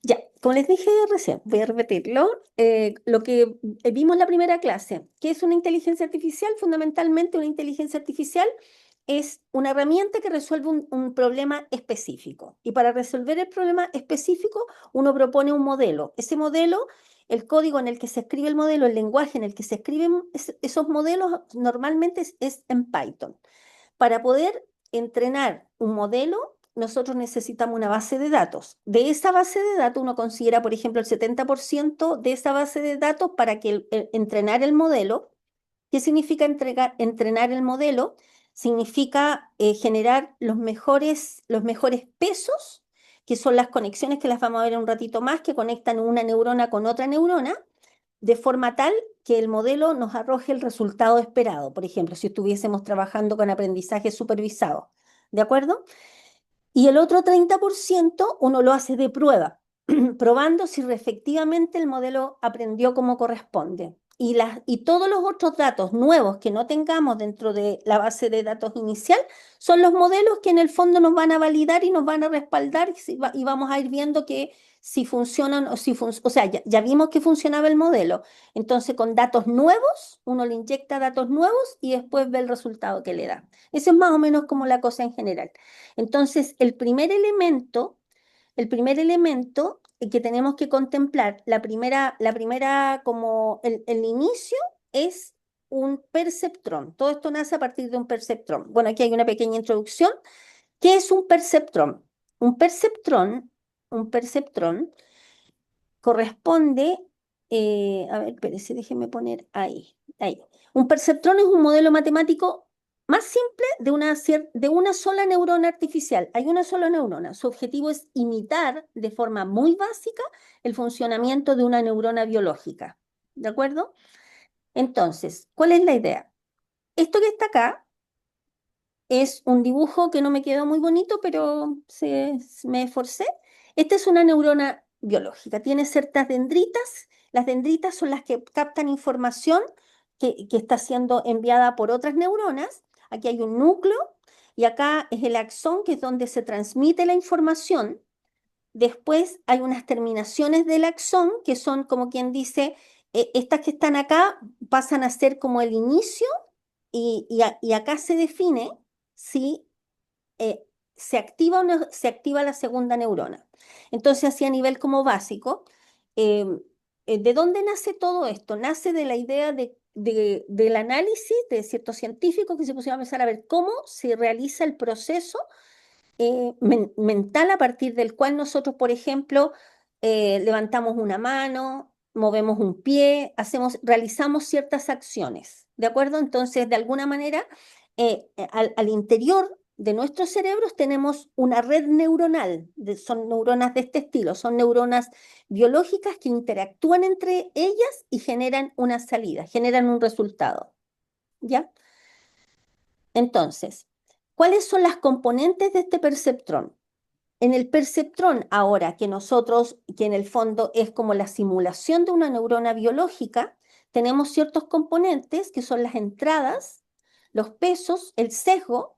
Ya, como les dije recién, voy a repetirlo, lo que vimos en la primera clase, ¿qué es una inteligencia artificial? Fundamentalmente una inteligencia artificial es una herramienta que resuelve un problema específico. Y para resolver el problema específico, uno propone un modelo. Ese modelo, el código en el que se escribe el modelo, el lenguaje en el que se escriben esos modelos, normalmente es en Python. Para poder entrenar un modelo, nosotros necesitamos una base de datos. De esa base de datos, uno considera, por ejemplo, el 70% de esa base de datos para que entrenar el modelo. ¿Qué significa entrenar el modelo? Significa generar los mejores pesos, que son las conexiones que las vamos a ver en un ratito más, que conectan una neurona con otra neurona, de forma tal que el modelo nos arroje el resultado esperado. Por ejemplo, si estuviésemos trabajando con aprendizaje supervisado. ¿De acuerdo? Y el otro 30% uno lo hace de prueba, probando si efectivamente el modelo aprendió como corresponde. Y todos los otros datos nuevos que no tengamos dentro de la base de datos inicial son los modelos que en el fondo nos van a validar y nos van a respaldar y vamos a ir viendo que si funcionan o si o sea, ya vimos que funcionaba el modelo. Entonces, con datos nuevos, uno le inyecta datos nuevos y después ve el resultado que le da. Eso es más o menos como la cosa en general. Entonces, el primer elemento que tenemos que contemplar, la primera como el inicio es un perceptrón. Todo esto nace a partir de un perceptrón. Bueno, aquí hay una pequeña introducción. ¿Qué es un perceptrón? Un perceptrón, un perceptrón corresponde, a ver, espérese, déjeme poner ahí. Un perceptrón es un modelo matemático más simple de una sola neurona artificial. Hay una sola neurona. Su objetivo es imitar de forma muy básica el funcionamiento de una neurona biológica. ¿De acuerdo? Entonces, ¿cuál es la idea? Esto que está acá es un dibujo que no me quedó muy bonito, pero me esforcé. Esta es una neurona biológica. Tiene ciertas dendritas. Las dendritas son las que captan información que está siendo enviada por otras neuronas. Aquí hay un núcleo y acá es el axón, que es donde se transmite la información. Después hay unas terminaciones del axón, que son como quien dice, estas que están acá pasan a ser como el inicio y acá se define si se activa o no se activa la segunda neurona. Entonces, así a nivel como básico, eh, ¿de dónde nace todo esto? Nace de la idea del análisis de ciertos científicos que se pusieron a pensar a ver cómo se realiza el proceso mental a partir del cual nosotros, por ejemplo, levantamos una mano, movemos un pie, realizamos ciertas acciones, ¿de acuerdo? Entonces, de alguna manera, al interior de nuestros cerebros tenemos una red neuronal, son neuronas de este estilo, son neuronas biológicas que interactúan entre ellas y generan una salida, generan un resultado, ¿ya? Entonces, ¿cuáles son las componentes de este perceptrón? En el perceptrón, ahora que en el fondo es como la simulación de una neurona biológica, tenemos ciertos componentes que son las entradas, los pesos, el sesgo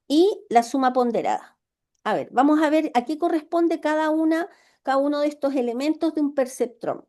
y la suma ponderada. A ver, vamos a ver a qué corresponde cada uno de estos elementos de un perceptrón.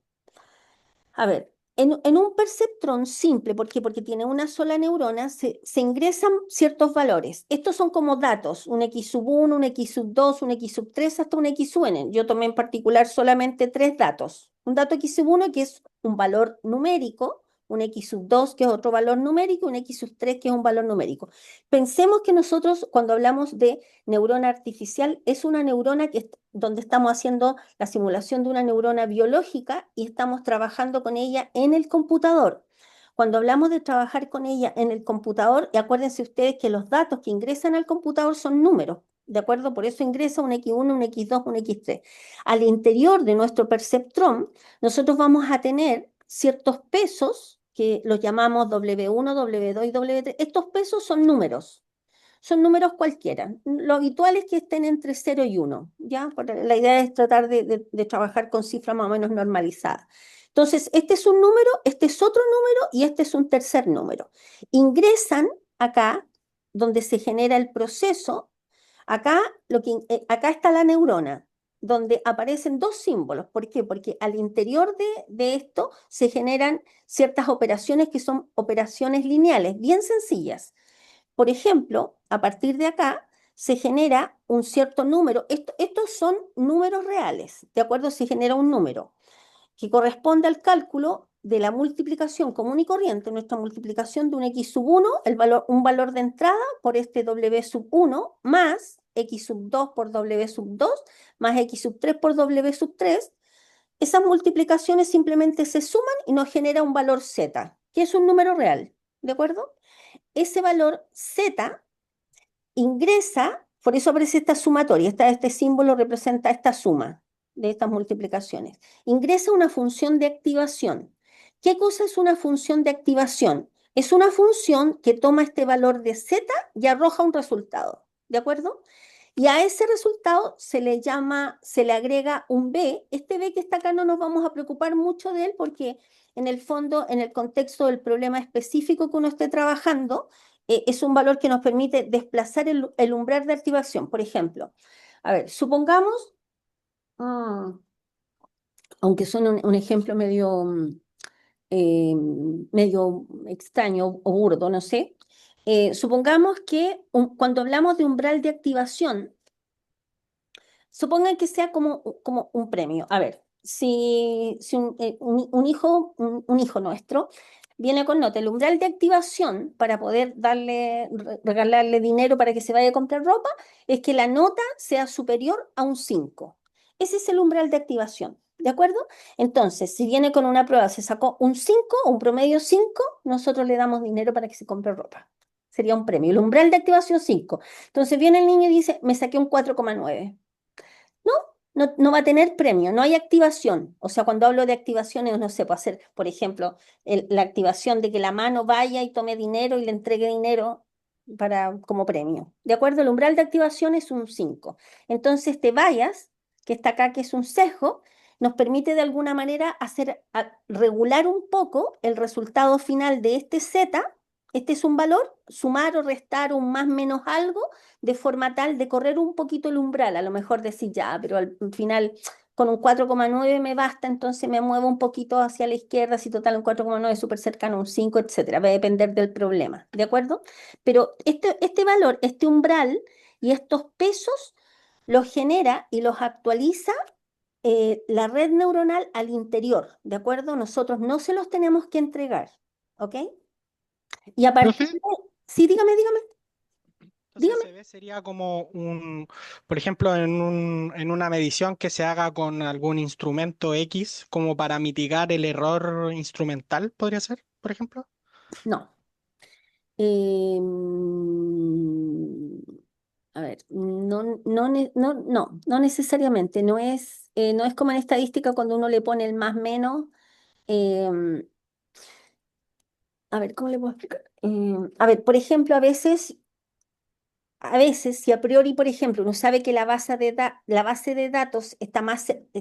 A ver, en un perceptrón simple, ¿por qué? Porque tiene una sola neurona, se ingresan ciertos valores. Estos son como datos, un X sub 1, un X sub 2, un X sub 3, hasta un X sub n. Yo tomé en particular solamente tres datos. Un dato X sub 1 que es un valor numérico, un X sub 2 que es otro valor numérico, un X sub 3 que es un valor numérico. Pensemos que nosotros cuando hablamos de neurona artificial es una neurona donde estamos haciendo la simulación de una neurona biológica y estamos trabajando con ella en el computador. Cuando hablamos de trabajar con ella en el computador, y acuérdense ustedes que los datos que ingresan al computador son números, ¿de acuerdo? Por eso ingresa un X1, un X2, un X3. Al interior de nuestro perceptrón, nosotros vamos a tener ciertos pesos que los llamamos W1, W2 y W3. Estos pesos son números cualquiera. Lo habitual es que estén entre 0 y 1, ¿ya? La idea es tratar de trabajar con cifras más o menos normalizadas. Entonces, este es un número, este es otro número y este es un tercer número. Ingresan acá, donde se genera el proceso, acá está la neurona. donde aparecen dos símbolos. ¿Por qué? Porque al interior de esto se generan ciertas operaciones que son operaciones lineales, bien sencillas. Por ejemplo, a partir de acá se genera un cierto número. Estos son números reales, ¿de acuerdo? Se genera un número que corresponde al cálculo de la multiplicación común y corriente, nuestra multiplicación de un x sub 1, un valor de entrada por este w sub 1, más x sub 2 por w sub 2, más x sub 3 por w sub 3. Esas multiplicaciones simplemente se suman y nos genera un valor z, que es un número real, ¿de acuerdo? Ese valor z ingresa, por eso aparece esta sumatoria, este símbolo representa esta suma de estas multiplicaciones. Ingresa una función de activación. ¿Qué cosa es una función de activación? Es una función que toma este valor de z y arroja un resultado, ¿de acuerdo? Y a ese resultado se le agrega un b. Este b que está acá no nos vamos a preocupar mucho de él porque en el fondo, en el contexto del problema específico que uno esté trabajando, es un valor que nos permite desplazar el umbral de activación. Por ejemplo, a ver, supongamos, mm, aunque suene un ejemplo medio extraño o burdo, no sé, supongamos que cuando hablamos de umbral de activación, supongan que sea como un premio. A ver, si un hijo nuestro viene con nota, el umbral de activación para poder regalarle dinero para que se vaya a comprar ropa, es que la nota sea superior a un 5. Ese es el umbral de activación, ¿de acuerdo? Entonces, si viene con una prueba, se sacó un 5, un promedio 5, nosotros le damos dinero para que se compre ropa. Sería un premio. El umbral de activación 5. Entonces viene el niño y dice, me saqué un 4,9. No, no va a tener premio, no hay activación. O sea, cuando hablo de activaciones, no sé, puede hacer, por ejemplo, la activación de que la mano vaya y tome dinero y le entregue dinero como premio. ¿De acuerdo? El umbral de activación es un 5. Entonces, este bias, que está acá, que es un sesgo, nos permite de alguna manera regular un poco el resultado final de este z. Este es un valor, sumar o restar un más menos algo de forma tal de correr un poquito el umbral, a lo mejor decir ya, pero al final con un 4,9 me basta, entonces me muevo un poquito hacia la izquierda, si total un 4,9 es súper cercano a un 5, etcétera, va a depender del problema, ¿de acuerdo? Pero este valor, este umbral y estos pesos los genera y los actualiza la red neuronal al interior, ¿de acuerdo? Nosotros no se los tenemos que entregar, ¿ok? Y a partir Profe, de... Sí, entonces dígame. se ve, sería como por ejemplo, en una medición que se haga con algún instrumento X, como para mitigar el error instrumental, podría ser, por ejemplo. No. A ver, no necesariamente, no es como en estadística cuando uno le pone el más menos. em, a ver, ¿cómo le puedo explicar? A ver, por ejemplo, a veces, si a priori, por ejemplo, uno sabe que la base de datos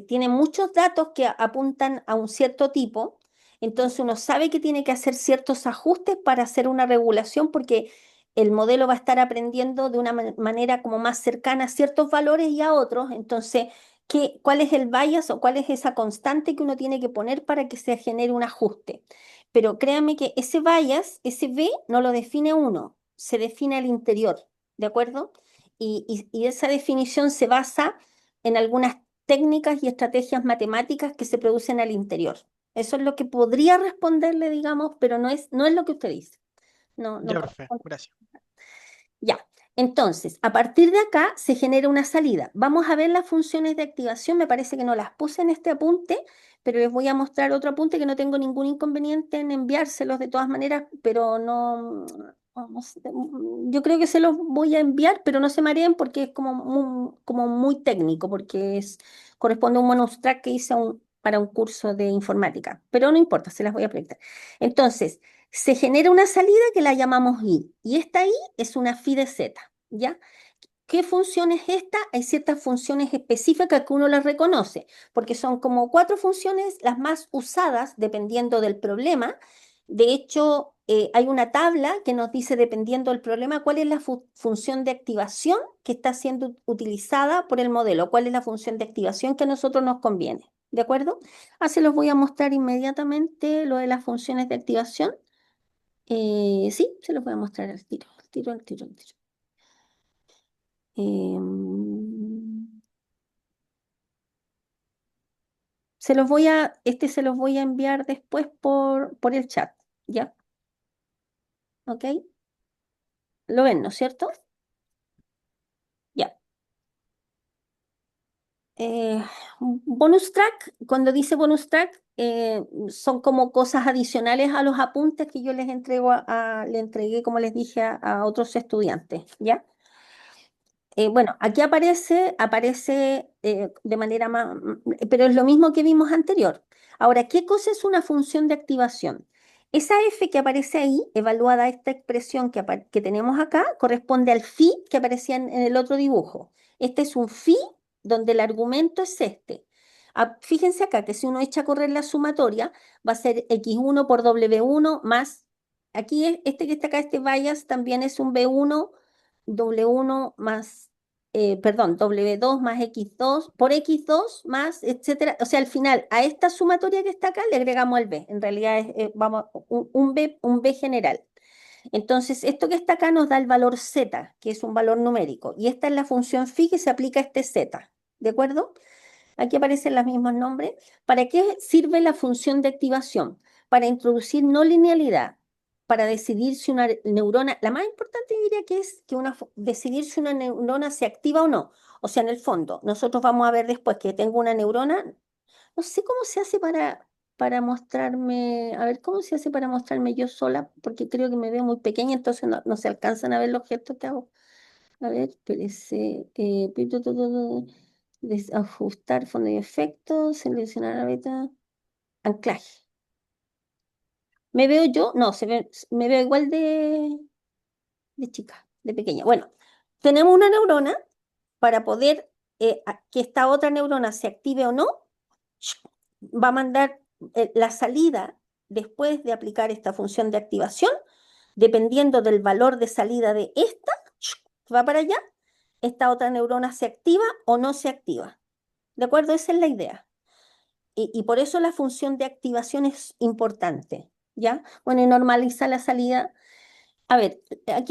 tiene muchos datos que apuntan a un cierto tipo, entonces uno sabe que tiene que hacer ciertos ajustes para hacer una regulación porque el modelo va a estar aprendiendo de una manera como más cercana a ciertos valores y a otros. Entonces, ¿cuál es el bias o cuál es esa constante que uno tiene que poner para que se genere un ajuste? Pero créanme que ese bias, ese B, no lo define uno, se define al interior. ¿De acuerdo? Y esa definición se basa en algunas técnicas y estrategias matemáticas que se producen al interior. Eso es lo que podría responderle, digamos, pero no es lo que usted dice. No Ya, puedo. profe, gracias. Ya. Entonces, a partir de acá se genera una salida. Vamos a ver las funciones de activación. Me parece que no las puse en este apunte, pero les voy a mostrar otro apunte que no tengo ningún inconveniente en enviárselos de todas maneras, pero no sé, yo creo que se los voy a enviar, pero no se mareen porque es como muy técnico, porque corresponde a un bonus track que hice para un curso de informática. Pero no importa, se las voy a proyectar. Entonces, se genera una salida que la llamamos I, y esta I es una phi de z, ¿ya? ¿Qué función es esta? Hay ciertas funciones específicas que uno las reconoce, porque son como cuatro funciones las más usadas dependiendo del problema. De hecho, hay una tabla que nos dice, dependiendo del problema, cuál es la función de activación que está siendo utilizada por el modelo, cuál es la función de activación que a nosotros nos conviene. ¿De acuerdo? Así los voy a mostrar inmediatamente lo de las funciones de activación. Sí, se los voy a mostrar al tiro, al tiro, al tiro, al tiro. Em, se los voy a enviar después por el chat, ¿ya? ¿Ok? ¿Lo ven, no es cierto? Ya. Eh, bonus track, cuando dice bonus track, son como cosas adicionales a los apuntes que yo les entrego le entregué, como les dije, a otros estudiantes, ¿ya? Bueno, aquí aparece de manera más, pero es lo mismo que vimos anterior. Ahora, ¿qué cosa es una función de activación? Esa f que aparece ahí, evaluada a esta expresión que tenemos acá, corresponde al phi que aparecía en el otro dibujo. Este es un phi donde el argumento es este. Fíjense acá que si uno echa a correr la sumatoria, va a ser x1 por w1 más, aquí este que está acá, este bias, también es un b1 W1 más, perdón, W2 más X2 por X2 más, etcétera. O sea, al final, a esta sumatoria que está acá le agregamos el B. En realidad es, vamos, un B general. Entonces, esto que está acá nos da el valor Z, que es un valor numérico. Y esta es la función phi que se aplica a este Z. ¿De acuerdo? Aquí aparecen los mismos nombres. ¿Para qué sirve la función de activación? Para introducir no linealidad, para decidir si una neurona, la más importante diría que es que decidir si una neurona se activa o no. O sea, en el fondo, nosotros vamos a ver después que tengo una neurona, no sé cómo se hace para mostrarme, a ver, ¿cómo se hace para mostrarme yo sola? Porque creo que me veo muy pequeña, entonces no se alcanzan a ver los gestos que hago. A ver, espérese. Ajustar fondo y efectos, seleccionar la beta, anclaje. ¿Me veo yo? No, me veo igual de chica, de pequeña. Bueno, tenemos una neurona para poder que esta otra neurona se active o no, va a mandar la salida después de aplicar esta función de activación, dependiendo del valor de salida de esta, va para allá, esta otra neurona se activa o no se activa. ¿De acuerdo? Esa es la idea. Y por eso la función de activación es importante, ¿ya? Bueno, y normaliza la salida. A ver,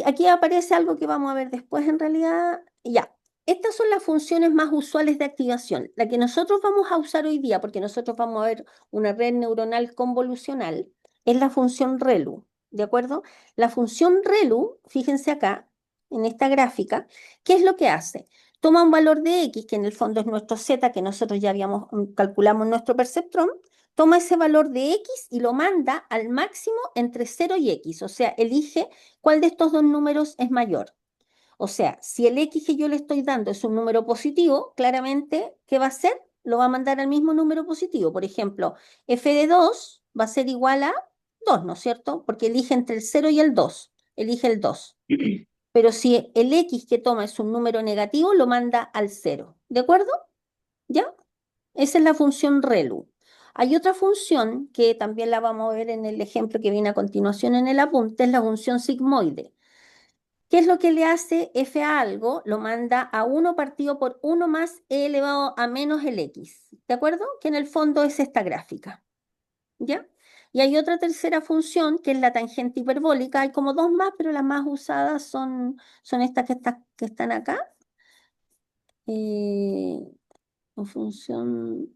aquí aparece algo que vamos a ver después en realidad. Ya, estas son las funciones más usuales de activación. La que nosotros vamos a usar hoy día, porque nosotros vamos a ver una red neuronal convolucional, es la función ReLU, ¿de acuerdo? La función ReLU, fíjense acá, en esta gráfica, ¿qué es lo que hace? Toma un valor de X, que en el fondo es nuestro Z, que nosotros ya habíamos calculamos nuestro perceptrón, toma ese valor de X y lo manda al máximo entre 0 y X, o sea, elige cuál de estos dos números es mayor. O sea, si el X que yo le estoy dando es un número positivo, claramente, ¿qué va a hacer? Lo va a mandar al mismo número positivo. Por ejemplo, f de 2 va a ser igual a 2, ¿no es cierto? Porque elige entre el 0 y el 2. Elige el 2. Pero si el X que toma es un número negativo, lo manda al 0. ¿De acuerdo? ¿Ya? Esa es la función ReLU. Hay otra función que también la vamos a ver en el ejemplo que viene a continuación en el apunte, es la función sigmoide. ¿Qué es lo que le hace f a algo? Lo manda a 1 partido por 1 más e elevado a menos el x. ¿De acuerdo? Que en el fondo es esta gráfica. ¿Ya? Y hay otra tercera función que es la tangente hiperbólica. Hay como dos más, pero las más usadas son estas que están acá. Eh, función...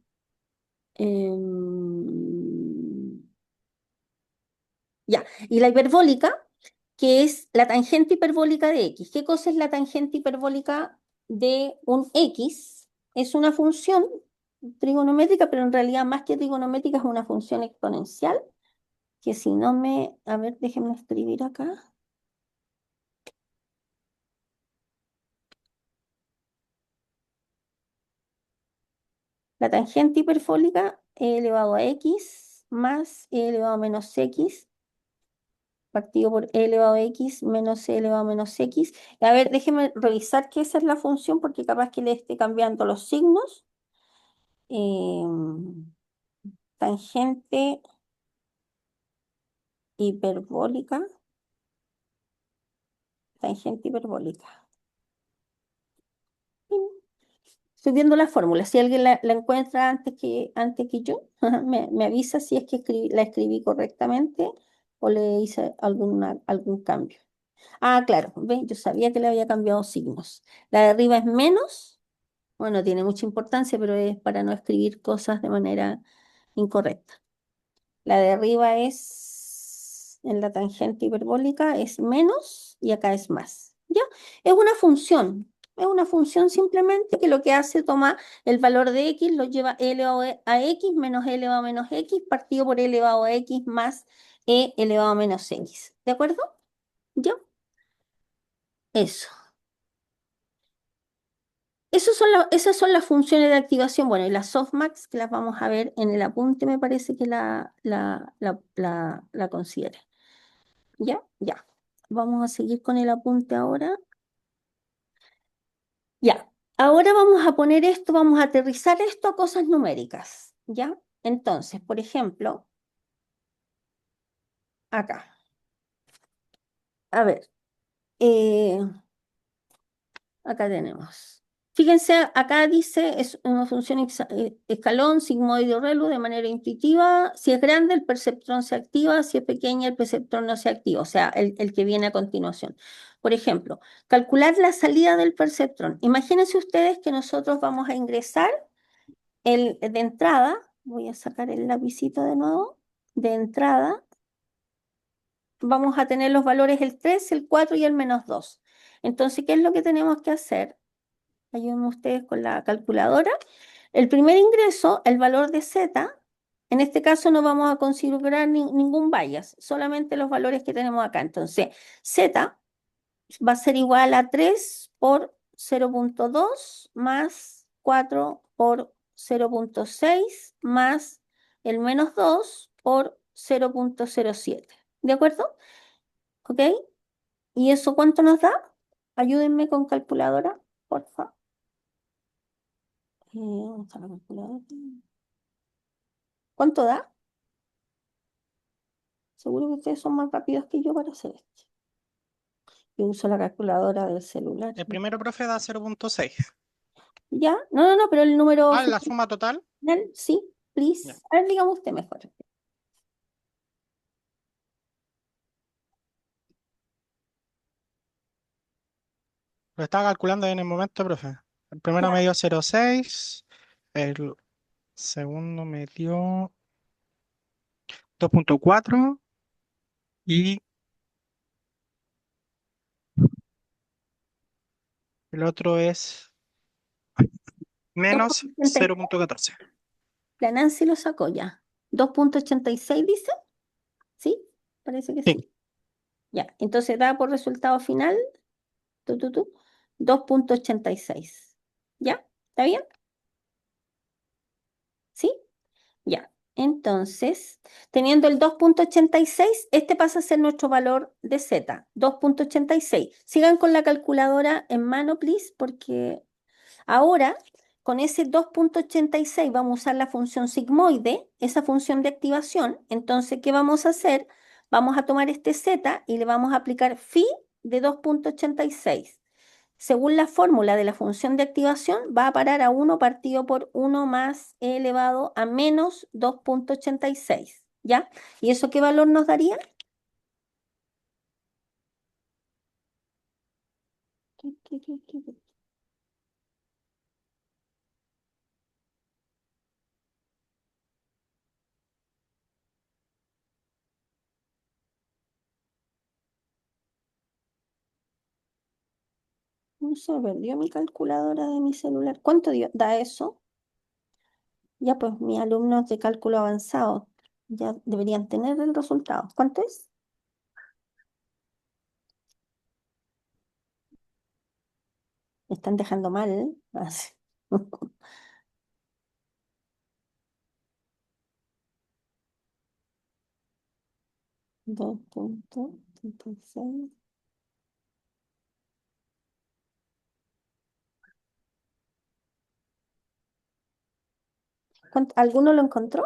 em, ya, y la hiperbólica, que es la tangente hiperbólica de x. ¿Qué cosa es la tangente hiperbólica de un x? Es una función trigonométrica, pero en realidad más que trigonométrica es una función exponencial, que si no me... A ver, déjenme escribir acá. La tangente hiperbólica e elevado a x más e elevado a menos x partido por e elevado a x menos e elevado a menos x. A ver, déjeme revisar que esa es la función porque capaz que le esté cambiando los signos. Tangente hiperbólica, tangente hiperbólica. Estoy viendo la fórmula. Si alguien la encuentra antes que yo, me avisa si es que la escribí correctamente o le hice algún cambio. Ah, claro, ¿ven? Yo sabía que le había cambiado signos. La de arriba es menos, bueno, tiene mucha importancia, pero es para no escribir cosas de manera incorrecta. La de arriba es, en la tangente hiperbólica, es menos y acá es más. ¿Ya? Es una función. Es una función simplemente que lo que hace, toma el valor de x, lo lleva e elevado a x menos e elevado a menos x partido por e elevado a x más e elevado a menos x. ¿De acuerdo? ¿Ya? Eso. Esas son las funciones de activación. Bueno, y las softmax que las vamos a ver en el apunte, me parece que la considere. ¿Ya? Ya. Vamos a seguir con el apunte ahora. Ya. Ahora vamos a poner esto, vamos a aterrizar esto a cosas numéricas. ¿Ya? Entonces, por ejemplo, acá. A ver. eh, Acá tenemos. Fíjense, acá dice, es una función escalón, sigmoide o relu de manera intuitiva. Si es grande, el perceptrón se activa. Si es pequeña, el perceptrón no se activa. O sea, el que viene a continuación. Por ejemplo, calcular la salida del perceptrón. Imagínense ustedes que nosotros vamos a ingresar de entrada. Voy a sacar el lapicito de nuevo. De entrada, vamos a tener los valores el 3, el 4 y el -2. Entonces, ¿qué es lo que tenemos que hacer? Ayúdenme ustedes con la calculadora. El primer ingreso, el valor de Z, en este caso no vamos a considerar ningún bias, solamente los valores que tenemos acá. Entonces, Z va a ser igual a 3 por 0,2 más 4 por 0,6 más el -2 por 0,07. ¿De acuerdo? ¿Ok? ¿Y eso cuánto nos da? Ayúdenme con calculadora, por favor. ¿Dónde está la calculadora? ¿Cuánto da? Seguro que ustedes son más rápidos que yo para hacer esto. Yo uso la calculadora del celular. El primero, profe, da 0,6. ¿Ya? No, no, no, pero el número Ah, la suma total. final, sí, Ya. please. A ver, dígame usted mejor. Lo estaba calculando en el momento, profe. El primero Ya, me dio 0,6. El segundo me dio 2,4. Y el otro es menos 2,86. 0,14. La Nancy lo sacó ya. 2,86 dice. ¿Sí? Parece que Sí. sí. Ya, entonces da por resultado final, tú, 2,86. ¿Ya? ¿Está bien? ¿Sí? Ya, entonces, teniendo el 2,86, este pasa a ser nuestro valor de Z, 2,86. Sigan con la calculadora en mano, please, porque ahora con ese 2,86 vamos a usar la función sigmoide, esa función de activación. Entonces, ¿qué vamos a hacer? Vamos a tomar este Z y le vamos a aplicar phi de 2,86. Según la fórmula de la función de activación, va a parar a 1 partido por 1 más e elevado a menos 2,86. ¿Ya? ¿Y eso qué valor nos daría? No se me perdió mi calculadora de mi celular. ¿Cuánto da eso? Ya pues mis alumnos de cálculo avanzado ya deberían tener el resultado. ¿Cuánto es? Me están dejando mal, ¿eh? Ah, sí. 2,86. ¿Alguno lo encontró?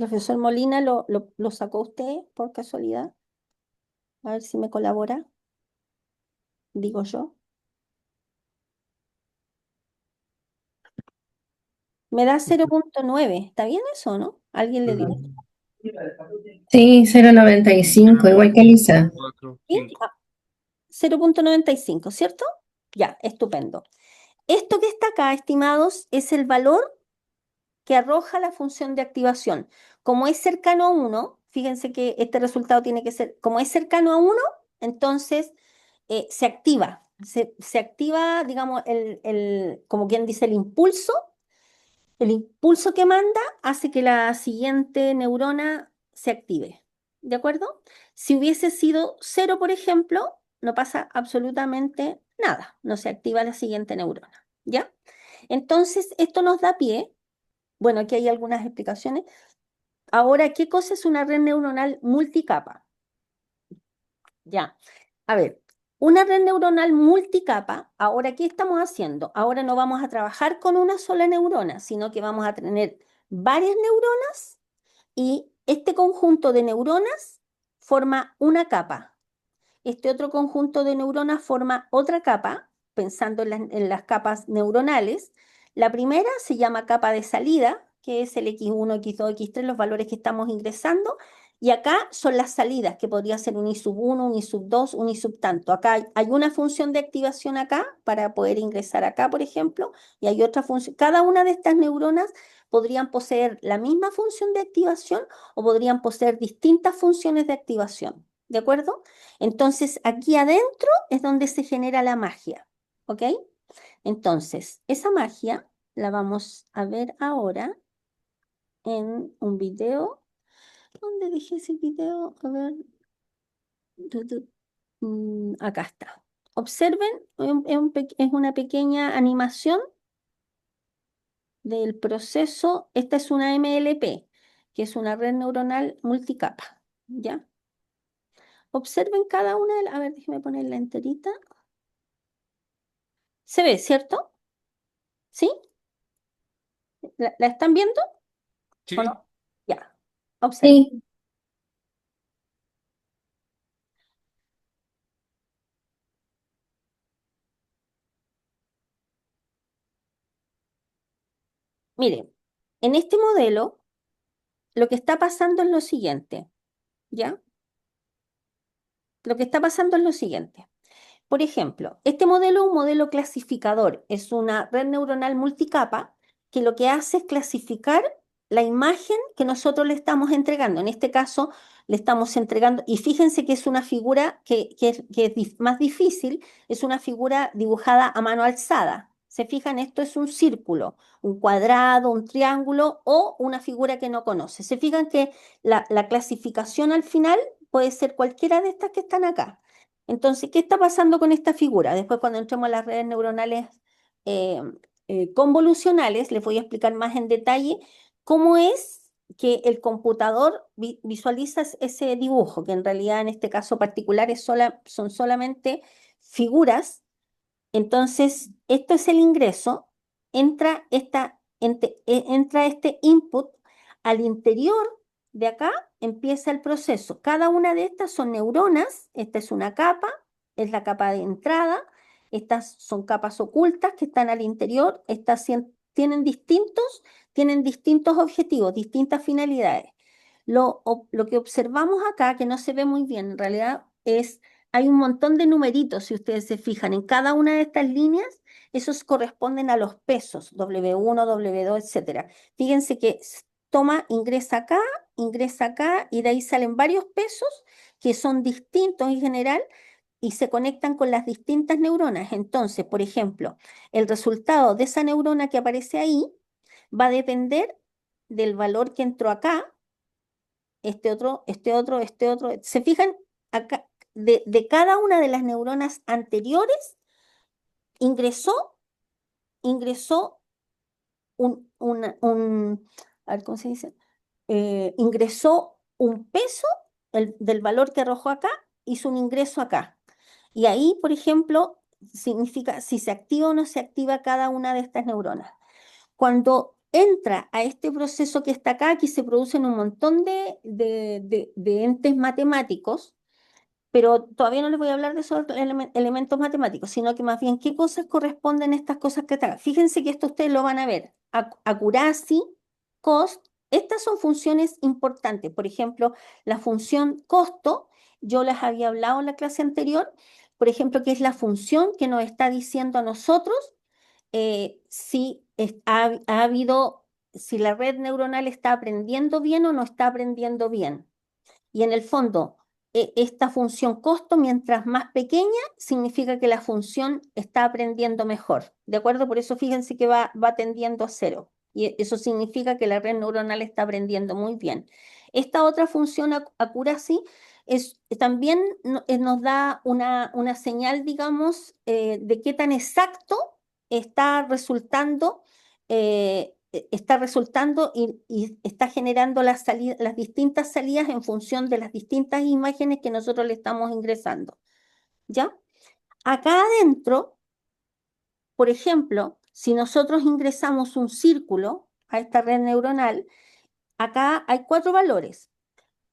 Profesor Molina, ¿lo sacó usted por casualidad? A ver si me colabora, digo yo. Me da 0,9. ¿Está bien eso, no? ¿Alguien le dio? Sí, 0,95, igual que Lisa. ¿Sí? 0,95, ¿cierto? Ya, estupendo. Esto que está acá, estimados, es el valor que arroja la función de activación. Como es cercano a 1, fíjense que este resultado tiene que ser, como es cercano a 1, entonces se activa. Se activa, digamos, como quien dice, el impulso que manda hace que la siguiente neurona se active. ¿De acuerdo? Si hubiese sido 0, por ejemplo, no pasa absolutamente nada. No se activa la siguiente neurona. ¿Ya? Entonces, esto nos da pie. Bueno, aquí hay algunas explicaciones. Ahora, ¿qué cosa es una red neuronal multicapa? Ya. A ver, una red neuronal multicapa, ahora, ¿qué estamos haciendo? Ahora no vamos a trabajar con una sola neurona, sino que vamos a tener varias neuronas y este conjunto de neuronas forma una capa. Este otro conjunto de neuronas forma otra capa, pensando en las capas neuronales. La primera se llama capa de salida, que es el X1, X2, X3, los valores que estamos ingresando. Y acá son las salidas, que podría ser un I sub 1, un I sub 2, un I sub tanto. Acá hay una función de activación acá para poder ingresar acá, por ejemplo, y hay otra función. Cada una de estas neuronas podrían poseer la misma función de activación o podrían poseer distintas funciones de activación. ¿De acuerdo? Entonces, aquí adentro es donde se genera la magia, ¿ok? Entonces, esa magia la vamos a ver ahora en un video. ¿Dónde dejé ese video? A ver. Acá está. Observen, es una pequeña animación del proceso. Esta es una MLP, que es una red neuronal multicapa, ¿ya? Observen cada una de las... A ver, déjenme ponerla enterita. ¿Se ve, cierto? ¿Sí? ¿La están viendo o Sí. no? Ya, observen. Sí, Miren, en este modelo lo que está pasando es lo siguiente, ¿ya? Lo que está pasando es lo siguiente. Por ejemplo, este modelo es un modelo clasificador, es una red neuronal multicapa que lo que hace es clasificar la imagen que nosotros le estamos entregando. En este caso, le estamos entregando, y fíjense que es una figura que es más difícil, es una figura dibujada a mano alzada. ¿Se fijan? Esto es un círculo, un cuadrado, un triángulo o una figura que no conoce. ¿Se fijan que la clasificación al final puede ser cualquiera de estas que están acá? Entonces, ¿qué está pasando con esta figura? Después, cuando entremos a las redes neuronales eh, convolucionales, les voy a explicar más en detalle cómo es que el computador visualiza ese dibujo, que en realidad en este caso particular son solamente figuras. Entonces, esto es el ingreso, entra este input al interior de acá, empieza el proceso. Cada una de estas son neuronas, esta es una capa, es la capa de entrada, estas son capas ocultas que están al interior, tienen distintos objetivos, distintas finalidades. Lo que observamos acá, que no se ve muy bien, en realidad hay un montón de numeritos, si ustedes se fijan, en cada una de estas líneas, esos corresponden a los pesos, W1, W2, etcétera. Fíjense que ingresa acá, y de ahí salen varios pesos que son distintos en general y se conectan con las distintas neuronas. Entonces, por ejemplo, el resultado de esa neurona que aparece ahí va a depender del valor que entró acá, este otro, este otro, este otro. ¿Se fijan? Acá, de cada una de las neuronas anteriores ingresó a ver, ¿cómo se dice? Ingresó un peso del valor que arrojó acá, hizo un ingreso acá. Y ahí, por ejemplo, significa si se activa o no se activa cada una de estas neuronas. Cuando entra a este proceso que está acá, aquí se producen un montón de entes matemáticos, pero todavía no les voy a hablar de esos elementos matemáticos, sino que más bien qué cosas corresponden a estas cosas que están. Fíjense que esto ustedes lo van a ver. Accuracy, cost, estas son funciones importantes. Por ejemplo, la función costo, yo les había hablado en la clase anterior, por ejemplo, que es la función que nos está diciendo a nosotros si ha habido, si la red neuronal está aprendiendo bien o no está aprendiendo bien. Y en el fondo, esta función costo, mientras más pequeña, significa que la función está aprendiendo mejor. ¿De acuerdo? Por eso fíjense que va tendiendo a cero. Y eso significa que la red neuronal está aprendiendo muy bien. Esta otra función, accuracy, también nos da una señal, digamos, de qué tan exacto está resultando y está generando las distintas salidas en función de las distintas imágenes que nosotros le estamos ingresando. ¿Ya? Acá adentro, por ejemplo, si nosotros ingresamos un círculo a esta red neuronal, acá hay 4 valores.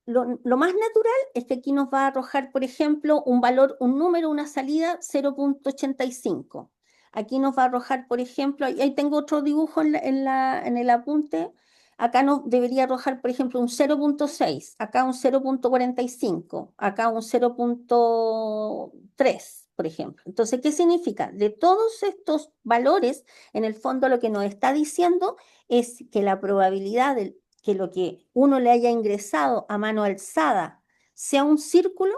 Lo más natural es que aquí nos va a arrojar, por ejemplo, un valor, un número, una salida 0.85. Aquí nos va a arrojar, por ejemplo, ahí tengo otro dibujo en el apunte. Acá nos debería arrojar, por ejemplo, un 0.6, acá un 0.45, acá un 0.3, por ejemplo. Entonces, ¿qué significa? De todos estos valores, en el fondo lo que nos está diciendo es que la probabilidad que lo que uno le haya ingresado a mano alzada sea un círculo,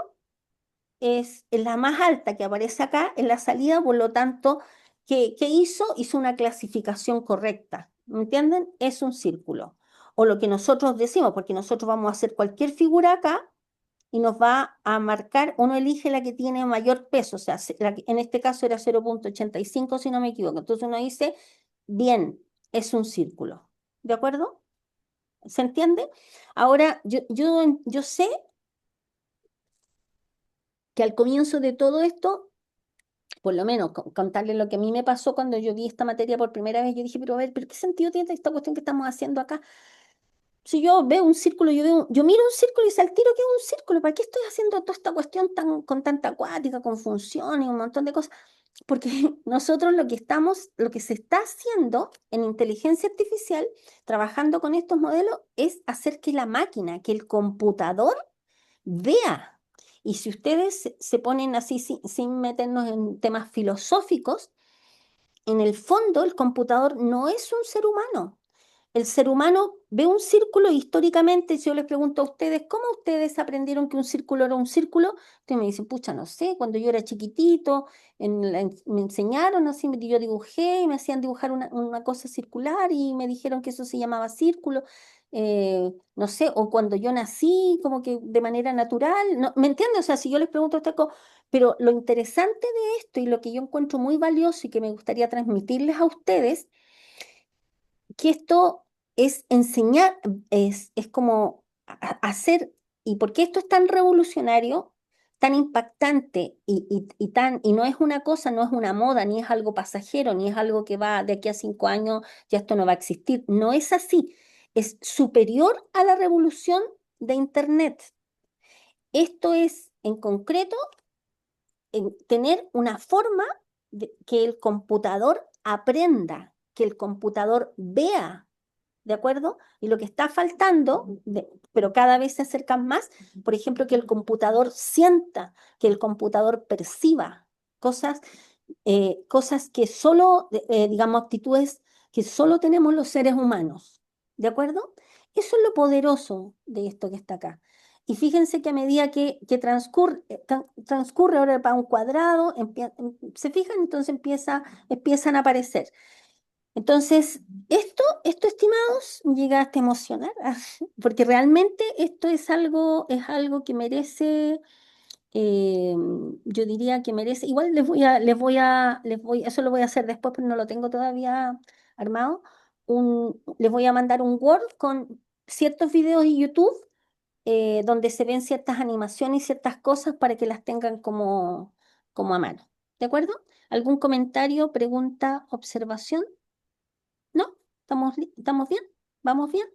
es la más alta que aparece acá en la salida, por lo tanto, ¿qué hizo? Hizo una clasificación correcta, ¿me entienden? Es un círculo. O lo que nosotros decimos, porque nosotros vamos a hacer cualquier figura acá y nos va a marcar, uno elige la que tiene mayor peso, o sea, en este caso era 0.85 si no me equivoco. Entonces uno dice, bien, es un círculo. ¿De acuerdo? ¿Se entiende? Ahora, yo sé que al comienzo de todo esto, por lo menos contarles lo que a mí me pasó cuando yo vi esta materia por primera vez, yo dije, pero a ver, ¿pero qué sentido tiene esta cuestión que estamos haciendo acá? Si yo veo un círculo, yo miro un círculo y sé al tiro que es un círculo, ¿para qué estoy haciendo toda esta cuestión con tanta cuática, con funciones y un montón de cosas? Porque nosotros lo que se está haciendo en inteligencia artificial, trabajando con estos modelos, es hacer que la máquina, que el computador vea. Y si ustedes se ponen así sin meternos en temas filosóficos, en el fondo el computador no es un ser humano. El ser humano ve un círculo históricamente. Si yo les pregunto a ustedes, ¿cómo ustedes aprendieron que un círculo era un círculo? Ustedes me dicen, pucha, no sé, cuando yo era chiquitito, me enseñaron así, yo dibujé y me hacían dibujar una cosa circular y me dijeron que eso se llamaba círculo. No sé, o cuando yo nací, como que de manera natural, no, ¿me entiendes? O sea, si yo les pregunto a ustedes, pero lo interesante de esto y lo que yo encuentro muy valioso y que me gustaría transmitirles a ustedes, que esto es enseñar, es como hacer, y por qué esto es tan revolucionario, tan impactante y no es una cosa, no es una moda, ni es algo pasajero, ni es algo que va de aquí a 5 años, ya esto no va a existir. No es así, es superior a la revolución de Internet. Esto es, en concreto, en tener una forma de que el computador aprenda, que el computador vea, ¿de acuerdo? Y lo que está faltando, pero cada vez se acercan más, por ejemplo, que el computador sienta, que el computador perciba cosas, cosas que solo, digamos, actitudes que solo tenemos los seres humanos, ¿de acuerdo? Eso es lo poderoso de esto que está acá. Y fíjense que a medida que transcurre ahora para un cuadrado, se fijan, entonces empiezan a aparecer. Entonces, esto, estimados, llega hasta emocionar, porque realmente esto es algo que merece, yo diría que merece, igual eso lo voy a hacer después, pero no lo tengo todavía armado. Les voy a mandar un Word con ciertos videos de YouTube donde se ven ciertas animaciones y ciertas cosas para que las tengan como a mano. ¿De acuerdo? ¿Algún comentario, pregunta, observación? ¿No? ¿Estamos bien? ¿Vamos bien?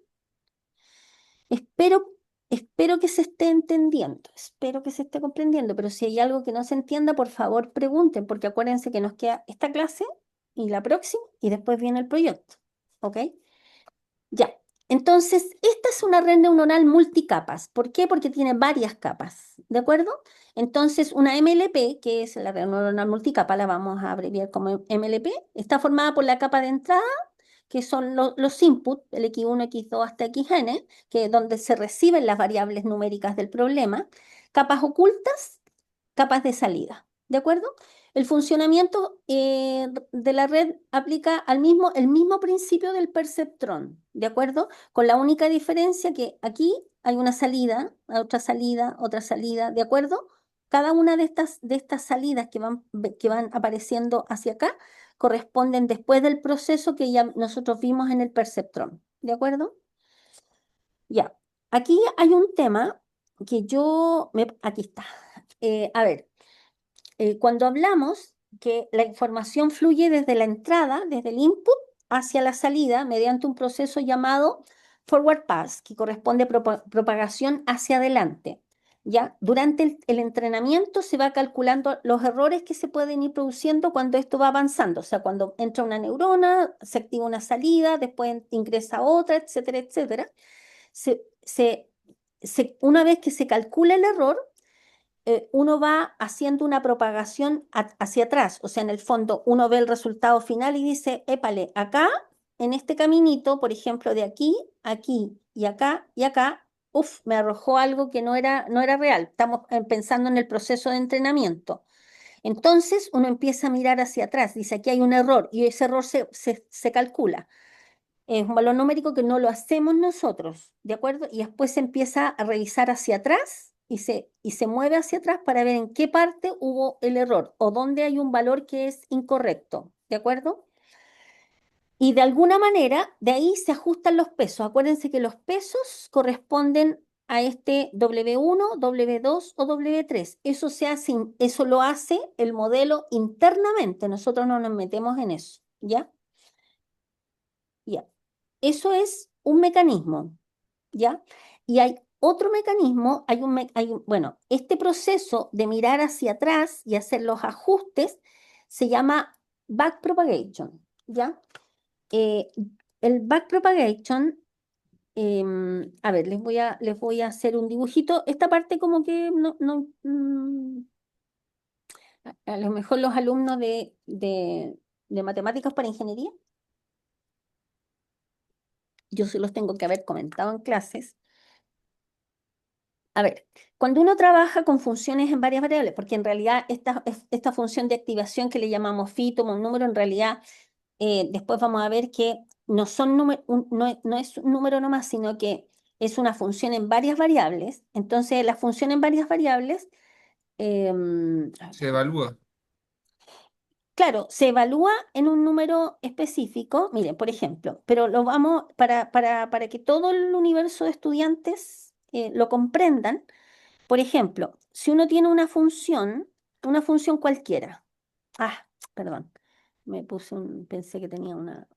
Espero, espero que se esté entendiendo, espero que se esté comprendiendo, pero si hay algo que no se entienda, por favor pregunten, porque acuérdense que nos queda esta clase y la próxima, y después viene el proyecto, ¿ok? Ya, entonces, esta es una red neuronal multicapas. ¿Por qué? Porque tiene varias capas, ¿de acuerdo? Entonces, una MLP, que es la red neuronal multicapa, la vamos a abreviar como MLP, está formada por la capa de entrada, que son los inputs, el X1, X2 hasta Xn, que es donde se reciben las variables numéricas del problema, capas ocultas, capas de salida, ¿de acuerdo? El funcionamiento de la red aplica el mismo principio del perceptrón, ¿de acuerdo? Con la única diferencia que aquí hay una salida, otra salida, ¿de acuerdo? Cada una de estas salidas que van apareciendo hacia acá corresponden después del proceso que ya nosotros vimos en el perceptrón, ¿de acuerdo? Ya, aquí hay un tema que aquí está. A ver, cuando hablamos que la información fluye desde la entrada, desde el input, hacia la salida mediante un proceso llamado forward pass, que corresponde a propagación hacia adelante. ¿Ya? Durante el entrenamiento se va calculando los errores que se pueden ir produciendo cuando esto va avanzando, o sea, cuando entra una neurona, se activa una salida, después ingresa otra, etcétera, etcétera. Una vez que se calcula el error, uno va haciendo una propagación hacia atrás. O sea, en el fondo uno ve el resultado final y dice, épale, acá, en este caminito, por ejemplo, de aquí, aquí y acá, uff, me arrojó algo que no era real. Estamos pensando en el proceso de entrenamiento. Entonces uno empieza a mirar hacia atrás, dice, aquí hay un error y ese error se calcula. Es un valor numérico que no lo hacemos nosotros, ¿de acuerdo? Y después se empieza a revisar hacia atrás y se mueve hacia atrás para ver en qué parte hubo el error o dónde hay un valor que es incorrecto, ¿de acuerdo? Y de alguna manera, de ahí se ajustan los pesos. Acuérdense que los pesos corresponden a este W1, W2 o W3. Eso lo hace el modelo internamente. Nosotros no nos metemos en eso, ¿ya? Ya. Eso es un mecanismo, ¿ya? Y hay otro mecanismo, bueno, este proceso de mirar hacia atrás y hacer los ajustes se llama backpropagation, ¿ya? Eh, el backpropagation, a ver, les voy a hacer un dibujito. Esta parte como que a lo mejor los alumnos de matemáticas para ingeniería, yo se los tengo que haber comentado en clases. A ver, cuando uno trabaja con funciones en varias variables, porque en realidad esta función de activación que le llamamos phi toma un número, en realidad después vamos a ver que no es un número nomás, sino que es una función en varias variables. Entonces, la función en varias variables, Se evalúa. claro, se evalúa en un número específico. Miren, por ejemplo, pero lo vamos, para que todo el universo de estudiantes lo comprendan. Por ejemplo, si uno tiene una función cualquiera. Ah, perdón, pensé que tenía una,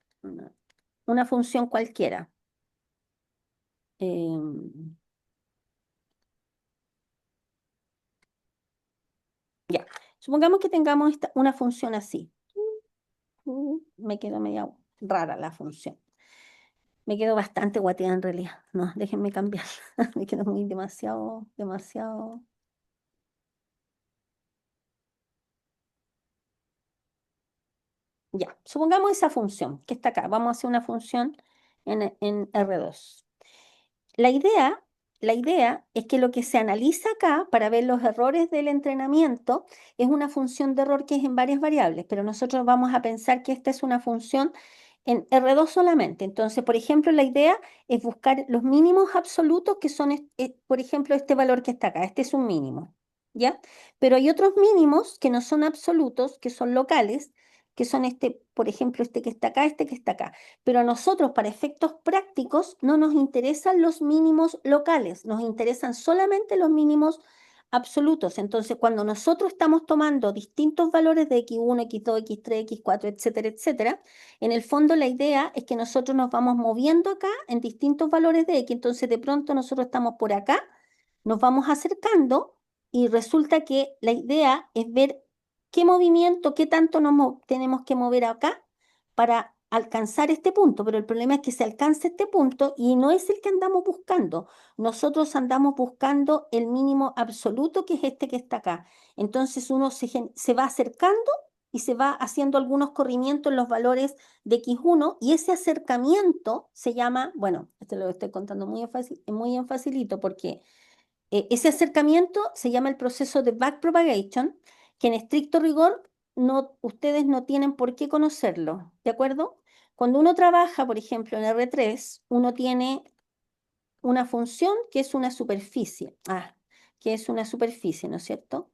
una función cualquiera. Em, ya, supongamos que tengamos una función así. Me quedó media rara la función. Me quedó bastante guateada en realidad. No, déjenme cambiar. Me quedó demasiado. Ya, supongamos esa función que está acá. Vamos a hacer una función en R2. La idea, la idea es que lo que se analiza acá para ver los errores del entrenamiento es una función de error que es en varias variables, pero nosotros vamos a pensar que esta es una función en R2 solamente. Entonces, por ejemplo, la idea es buscar los mínimos absolutos que son, por ejemplo, este valor que está acá. Este es un mínimo, ¿ya? Pero hay otros mínimos que no son absolutos, que son locales, que son por ejemplo, este que está acá, este que está acá. Pero a nosotros, para efectos prácticos, no nos interesan los mínimos locales, nos interesan solamente los mínimos absolutos. Entonces, cuando nosotros estamos tomando distintos valores de x1, x2, x3, x4, etcétera, etcétera, en el fondo la idea es que nosotros nos vamos moviendo acá en distintos valores de x. Entonces, de pronto nosotros estamos por acá, nos vamos acercando y resulta que la idea es ver qué movimiento, qué tanto tenemos que mover acá para alcanzar este punto. Pero el problema es que se alcanza este punto y no es el que andamos buscando. Nosotros andamos buscando el mínimo absoluto, que es este que está acá. Entonces uno se va acercando y se va haciendo algunos corrimientos en los valores de x1 y ese acercamiento se llama, bueno, este lo estoy contando muy en facilito porque ese acercamiento se llama el proceso de backpropagation, que en estricto rigor ustedes no tienen por qué conocerlo, ¿de acuerdo? Cuando uno trabaja, por ejemplo, en R3, uno tiene una función que es una superficie, ¿no es cierto?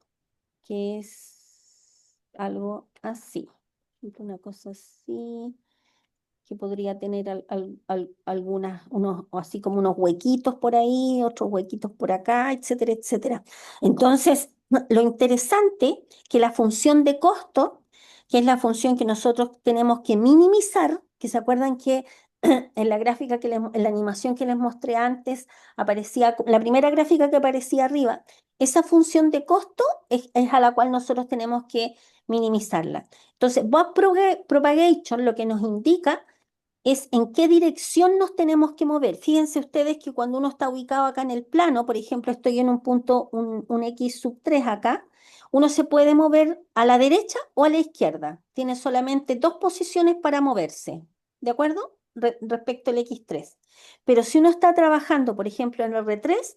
Que es algo así, una cosa así, que podría tener así como unos huequitos por ahí, otros huequitos por acá, etcétera, etcétera. Entonces, lo interesante que la función de costo, que es la función que nosotros tenemos que minimizar, que se acuerdan que en la gráfica en la animación que les mostré antes, aparecía, la primera gráfica que aparecía arriba, esa función de costo es a la cual nosotros tenemos que minimizarla. Entonces, backpropagation lo que nos indica es en qué dirección nos tenemos que mover. Fíjense ustedes que cuando uno está ubicado acá en el plano, por ejemplo, estoy en un punto, un x sub 3 acá, uno se puede mover a la derecha o a la izquierda. Tiene solamente dos posiciones para moverse, ¿de acuerdo? Respecto al x3. Pero si uno está trabajando, por ejemplo, en el R3,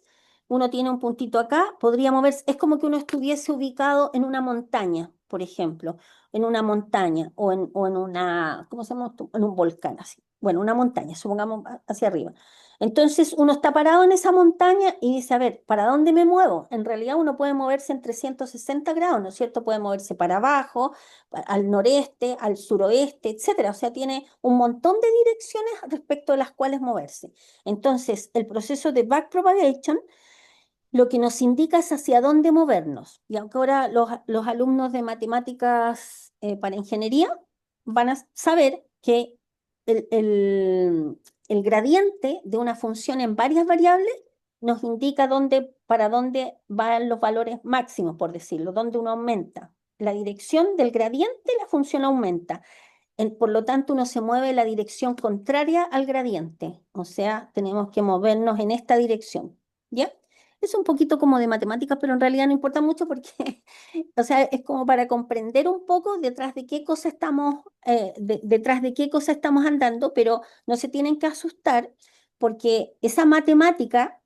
uno tiene un puntito acá, podría moverse, es como que uno estuviese ubicado en una montaña, por ejemplo, en una montaña o en una, ¿cómo se llama esto? En un volcán, así. Bueno, una montaña, supongamos hacia arriba. Entonces uno está parado en esa montaña y dice, a ver, ¿para dónde me muevo? En realidad uno puede moverse en 360 grados, ¿no es cierto? Puede moverse para abajo, al noreste, al suroeste, etcétera. O sea, tiene un montón de direcciones respecto a las cuales moverse. Entonces, el proceso de backpropagation lo que nos indica es hacia dónde movernos. Y aunque ahora los alumnos de matemáticas para ingeniería van a saber que el, el- el gradiente de una función en varias variables nos indica para dónde van los valores máximos, por decirlo, dónde uno aumenta. La dirección del gradiente, la función aumenta. Por lo tanto, uno se mueve en la dirección contraria al gradiente. O sea, tenemos que movernos en esta dirección. ¿Ya? Es un poquito como de matemáticas, pero en realidad no importa mucho porque, o sea, es como para comprender un poco detrás de qué cosa estamos, detrás de qué cosa estamos andando, pero no se tienen que asustar porque esa matemática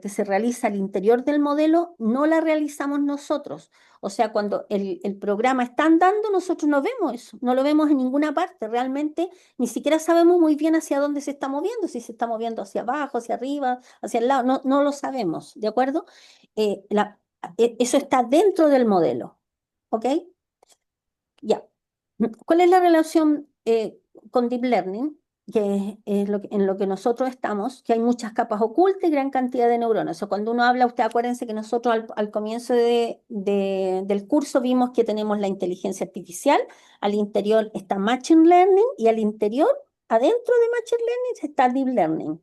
que se realiza al interior del modelo, no la realizamos nosotros. O sea, cuando el programa está andando, nosotros no vemos eso, no lo vemos en ninguna parte. Realmente ni siquiera sabemos muy bien hacia dónde se está moviendo, si se está moviendo hacia abajo, hacia arriba, hacia el lado, no lo sabemos, ¿de acuerdo? Eso está dentro del modelo, ¿ok? Ya. ¿Cuál es la relación con Deep Learning? Que es en lo que nosotros estamos, que hay muchas capas ocultas y gran cantidad de neuronas. O cuando uno habla, usted acuérdense que nosotros al comienzo del curso vimos que tenemos la inteligencia artificial, al interior está Machine Learning y al interior, adentro de Machine Learning, está Deep Learning.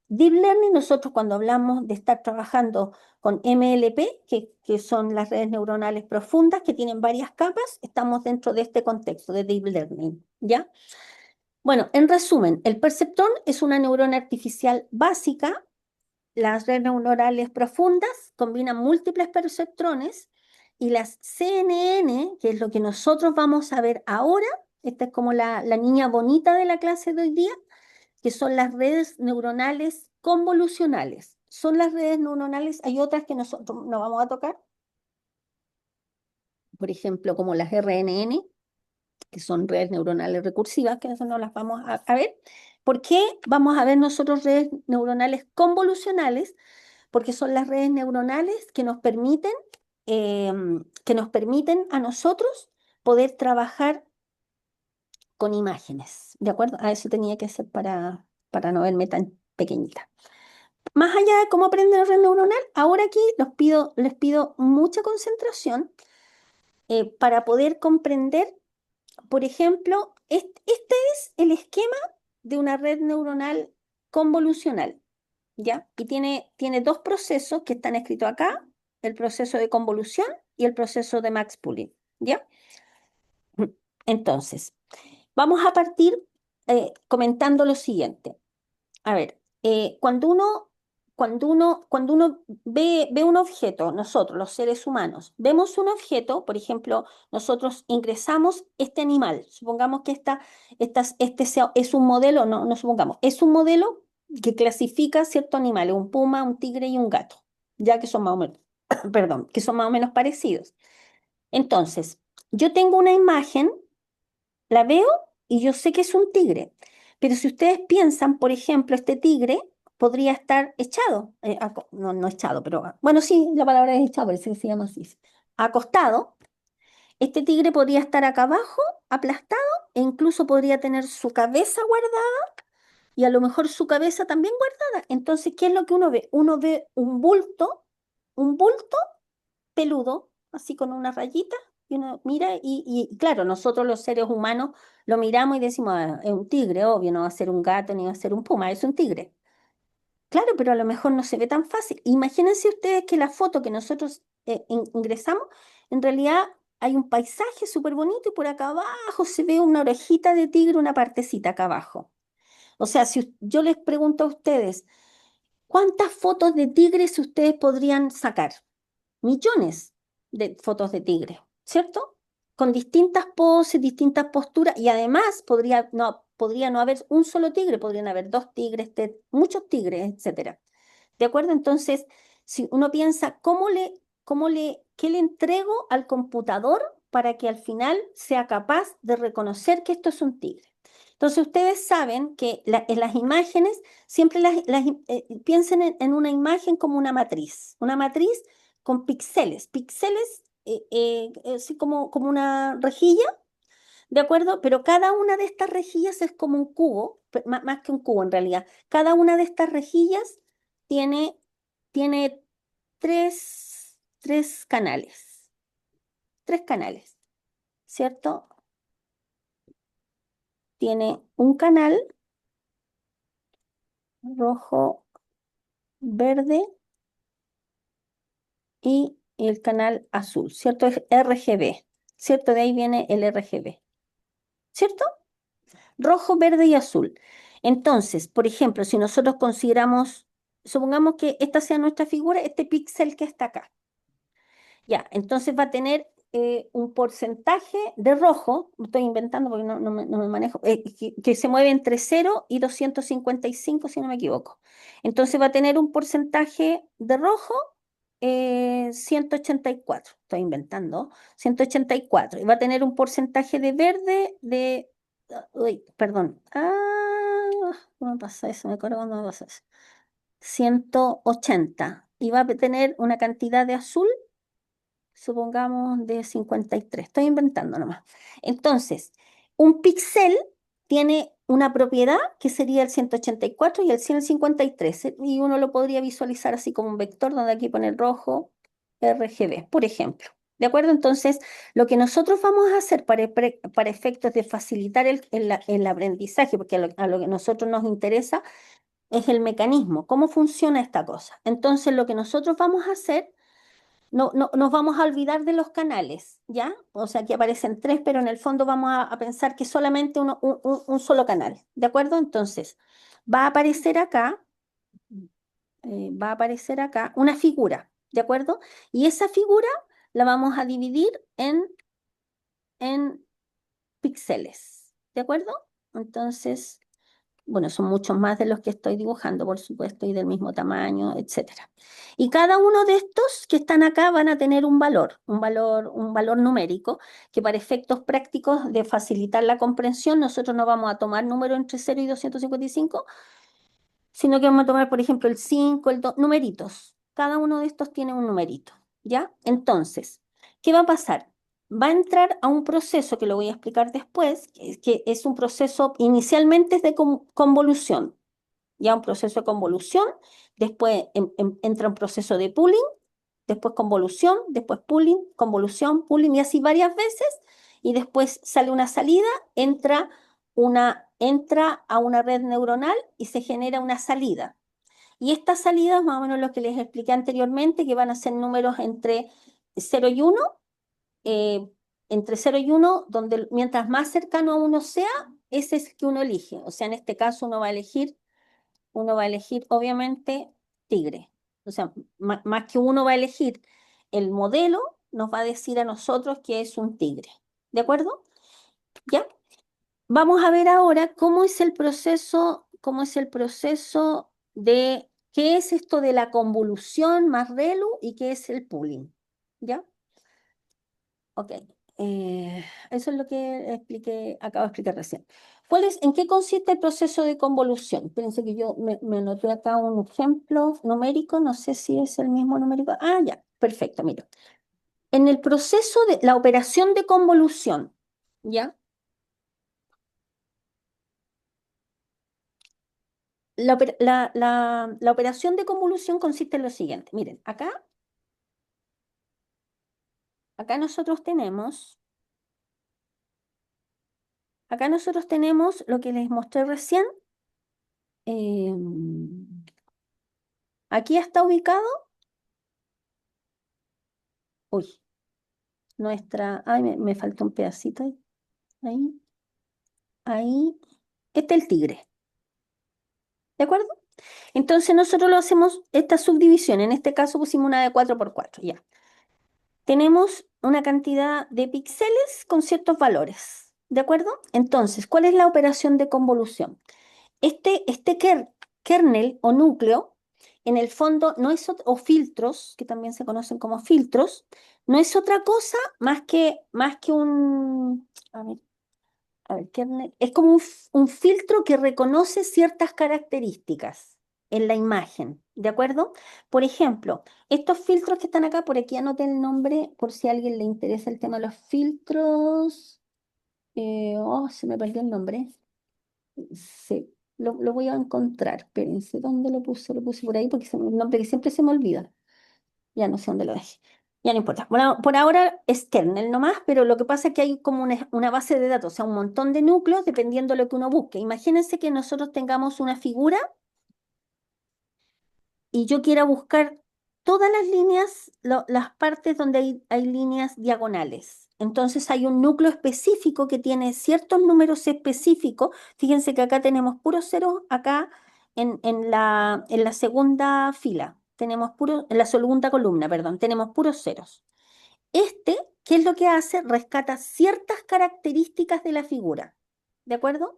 Deep Learning, nosotros cuando hablamos de estar trabajando con MLP, que son las redes neuronales profundas, que tienen varias capas, estamos dentro de este contexto de Deep Learning, ¿ya? Bueno, en resumen, el perceptrón es una neurona artificial básica. Las redes neuronales profundas combinan múltiples perceptrones y las CNN, que es lo que nosotros vamos a ver ahora, esta es como la niña bonita de la clase de hoy día, que son las redes neuronales convolucionales. Son las redes neuronales, hay otras que nosotros no vamos a tocar, por ejemplo, como las RNN, que son redes neuronales recursivas, que eso no las vamos a ver. ¿Por qué vamos a ver nosotros redes neuronales convolucionales? Porque son las redes neuronales eh, que nos permiten a nosotros poder trabajar con imágenes, ¿de acuerdo? A eso tenía que ser para no verme tan pequeñita. más allá de cómo aprender red neuronal, ahora aquí les pido mucha concentración para poder comprender, por ejemplo, este es el esquema de una red neuronal convolucional, ¿ya? Y tiene dos procesos que están escritos acá, el proceso de convolución y el proceso de max pooling, ¿ya? Entonces, vamos a partir comentando lo siguiente. A ver, cuando uno ve un objeto, nosotros, los seres humanos, vemos un objeto, por ejemplo, nosotros ingresamos este animal, supongamos que es un modelo, no supongamos, es un modelo que clasifica ciertos animales, un puma, un tigre y un gato, ya que son más o menos, perdón, que son más o menos parecidos. Entonces, yo tengo una imagen, la veo y yo sé que es un tigre. Pero si ustedes piensan, por ejemplo, este tigre podría estar echado, no echado, pero bueno, sí, la palabra es echado, parece que se llama así. Acostado, este tigre podría estar acá abajo, aplastado, e incluso podría tener su cabeza guardada y a lo mejor su cabeza también guardada. Entonces, ¿qué es lo que uno ve? Uno ve un bulto peludo, así con una rayita, y uno mira y claro, nosotros los seres humanos lo miramos y decimos, "Ah, es un tigre, obvio, no va a ser un gato ni va a ser un puma, es un tigre". Claro, pero a lo mejor no se ve tan fácil. Imagínense ustedes que la foto que nosotros ingresamos, en realidad hay un paisaje súper bonito y por acá abajo se ve una orejita de tigre, una partecita acá abajo. O sea, si yo les pregunto a ustedes, ¿cuántas fotos de tigres ustedes podrían sacar? Millones de fotos de tigres, ¿cierto? Con distintas poses, distintas posturas, y además podría no haber un solo tigre, podrían haber dos tigres, muchos tigres, etcétera. ¿De acuerdo? Entonces, si uno piensa, ¿qué le entrego al computador para que al final sea capaz de reconocer que esto es un tigre? Entonces, ustedes saben que en las imágenes, siempre piensen en una imagen como una matriz con píxeles, así como una rejilla, ¿de acuerdo? Pero cada una de estas rejillas es como un cubo, más que un cubo en realidad. Cada una de estas rejillas tiene tres canales, ¿cierto? Tiene un canal rojo, verde y el canal azul, ¿cierto? Es RGB, ¿cierto? De ahí viene el RGB, ¿cierto? Rojo, verde y azul. Entonces, por ejemplo, si nosotros consideramos, supongamos que esta sea nuestra figura, este píxel que está acá. Ya, entonces va a tener un porcentaje de rojo, estoy inventando porque no me manejo, que se mueve entre 0 y 255, si no me equivoco. Entonces va a tener un porcentaje de rojo, 184, estoy inventando, 184. Y va a tener un porcentaje de verde de, uy, perdón, ¿cómo me pasa eso? Me acuerdo cuando me pasa eso. 180. Y va a tener una cantidad de azul, supongamos, de 53. Estoy inventando nomás. Entonces, un píxel tiene una propiedad que sería el 184 y el 153. Y uno lo podría visualizar así como un vector donde aquí pone rojo, RGB, por ejemplo. ¿De acuerdo? Entonces, lo que nosotros vamos a hacer para efectos de facilitar el aprendizaje, porque a lo que a nosotros nos interesa es el mecanismo, cómo funciona esta cosa. Entonces, lo que nosotros vamos a hacer, no nos vamos a olvidar de los canales, ¿ya? O sea, que aparecen tres, pero en el fondo vamos a pensar que solamente un solo canal, ¿de acuerdo? Entonces, va a aparecer acá, una figura, ¿de acuerdo? Y esa figura la vamos a dividir en píxeles, ¿de acuerdo? Entonces, bueno, son muchos más de los que estoy dibujando, por supuesto, y del mismo tamaño, etcétera. Y cada uno de estos que están acá van a tener un valor numérico, que para efectos prácticos de facilitar la comprensión, nosotros no vamos a tomar números entre 0 y 255, sino que vamos a tomar, por ejemplo, el 5, el 2, numeritos. Cada uno de estos tiene un numerito, ¿ya? Entonces, ¿qué va a pasar? Va a entrar a un proceso que lo voy a explicar después, que es un proceso inicialmente es de convolución. ya un proceso de convolución, después entra un proceso de pooling, después convolución, después pooling, convolución, pooling, y así varias veces, y después sale una salida, entra a una red neuronal y se genera una salida. Y estas salidas, más o menos lo que les expliqué anteriormente, que van a ser números entre 0 y 1, entre 0 y 1, donde mientras más cercano a 1 sea, ese es el que uno elige. O sea, en este caso uno va a elegir obviamente tigre. O sea, más que uno va a elegir, el modelo nos va a decir a nosotros que es un tigre. ¿De acuerdo? ¿Ya? Vamos a ver ahora cómo es el proceso de qué es esto de la convolución más ReLU y qué es el pooling. ¿Ya? Ok. Eso es lo que acabo de explicar recién. ¿En qué consiste el proceso de convolución? Espérense que yo me anoté acá un ejemplo numérico, no sé si es el mismo numérico. Ah, ya, perfecto, mira. En el proceso de la operación de convolución, ¿ya? La operación de convolución consiste en lo siguiente. Miren, acá nosotros tenemos, lo que les mostré recién. Aquí está ubicado, uy, ay, me faltó un pedacito ahí, ahí, ahí, este es el tigre, ¿de acuerdo? Entonces nosotros lo hacemos, esta subdivisión, en este caso pusimos una de 4×4, ya. Tenemos una cantidad de píxeles con ciertos valores, ¿de acuerdo? Entonces, ¿cuál es la operación de convolución? Este kernel o núcleo, en el fondo, no es o filtros, que también se conocen como filtros, no es otra cosa más que un, kernel, es como un filtro que reconoce ciertas características en la imagen, ¿de acuerdo? Por ejemplo, estos filtros que están acá, por aquí anoté el nombre, por si a alguien le interesa el tema de los filtros. Se me perdió el nombre. Sí, lo voy a encontrar. Espérense, ¿dónde lo puse? Lo puse por ahí porque es un nombre que siempre se me olvida. Ya no sé dónde lo dejé. Ya no importa. Bueno, por ahora es kernel nomás, pero lo que pasa es que hay como una base de datos, o sea, un montón de núcleos dependiendo de lo que uno busque. Imagínense que nosotros tengamos una figura y yo quiera buscar todas las líneas, las partes donde hay líneas diagonales. Entonces hay un núcleo específico que tiene ciertos números específicos. Fíjense que acá tenemos puros ceros, acá en la segunda fila, en la segunda columna, perdón, tenemos puros ceros. ¿Qué es lo que hace? Rescata ciertas características de la figura. ¿De acuerdo?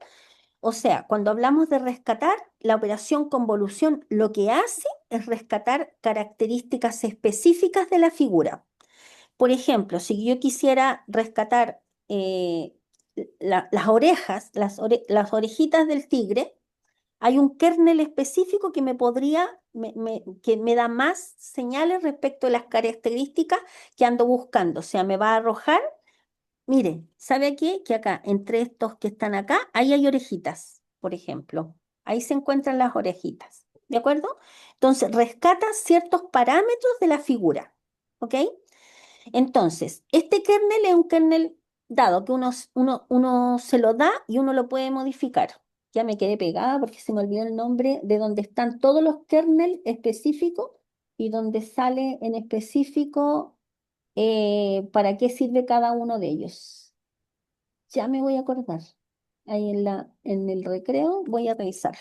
O sea, cuando hablamos de rescatar, la operación convolución lo que hace es rescatar características específicas de la figura. Por ejemplo, si yo quisiera rescatar las orejas, las orejitas del tigre, hay un kernel específico que que me da más señales respecto a las características que ando buscando. O sea, me va a arrojar. Mire, ¿sabe qué? Que acá, entre estos que están acá, ahí hay orejitas, por ejemplo. Ahí se encuentran las orejitas, ¿de acuerdo? Entonces, rescata ciertos parámetros de la figura, ¿ok? Entonces, este kernel es un kernel dado que uno se lo da y uno lo puede modificar. Ya me quedé pegada porque se me olvidó el nombre de donde están todos los kernels específicos y donde sale en específico para qué sirve cada uno de ellos. Ya me voy a acordar. Ahí en el recreo voy a revisar.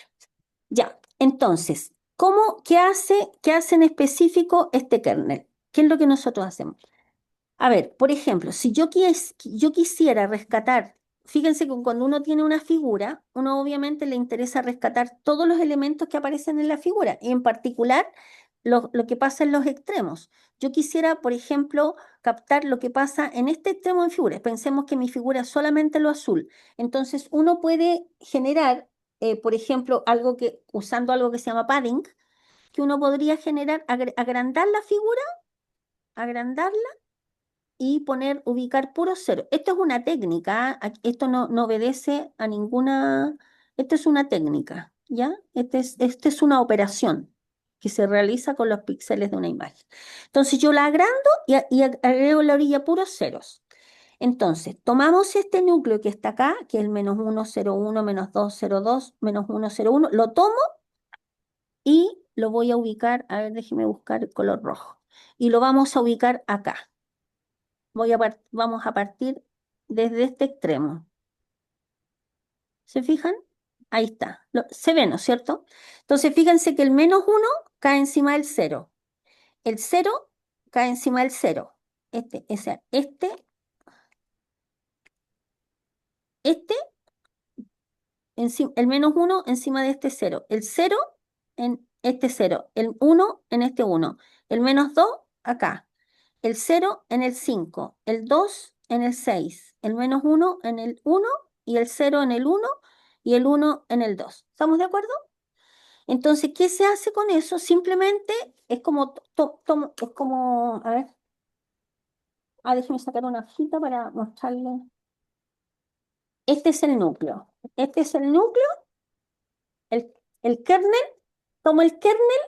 Ya, entonces, qué hace en específico este kernel? ¿Qué es lo que nosotros hacemos? A ver, por ejemplo, si yo quisiera rescatar, fíjense que cuando uno tiene una figura, uno obviamente le interesa rescatar todos los elementos que aparecen en la figura, y en particular lo que pasa en los extremos. Yo quisiera, por ejemplo, captar lo que pasa en este extremo de figuras. Pensemos que mi figura es solamente lo azul. Entonces, uno puede generar, por ejemplo, usando algo que se llama padding, que uno podría generar, agrandar la figura, agrandarla y ubicar puro cero. Esto es una técnica, esto no obedece a ninguna, esto es una técnica, ¿ya? Esta es una operación que se realiza con los píxeles de una imagen. Entonces yo la agrando y agrego la orilla puros ceros. Entonces, tomamos este núcleo que está acá, que es el menos 1, 0, 1, menos 2, 0, 2, menos 1, 0, 1, lo tomo y lo voy a ubicar, a ver, déjeme buscar el color rojo, y lo vamos a ubicar acá. Vamos a partir desde este extremo. ¿Se fijan? Ahí está. Se ve, ¿no es cierto? Entonces, fíjense que el menos 1 cae encima del 0. El 0 cae encima del 0. Este, el menos 1 encima de este 0. El 0 en este 0. El 1 en este 1. El menos 2 acá. El 0 en el 5. El 2 en el 6. El menos 1 en el 1 y el 0 en el 1 y el 1 en el 2. ¿Estamos de acuerdo? Entonces, ¿qué se hace con eso? Simplemente es como, a ver, déjeme sacar una hojita para mostrarle. Este es el núcleo. Este es el núcleo, el, el kernel. Tomo el kernel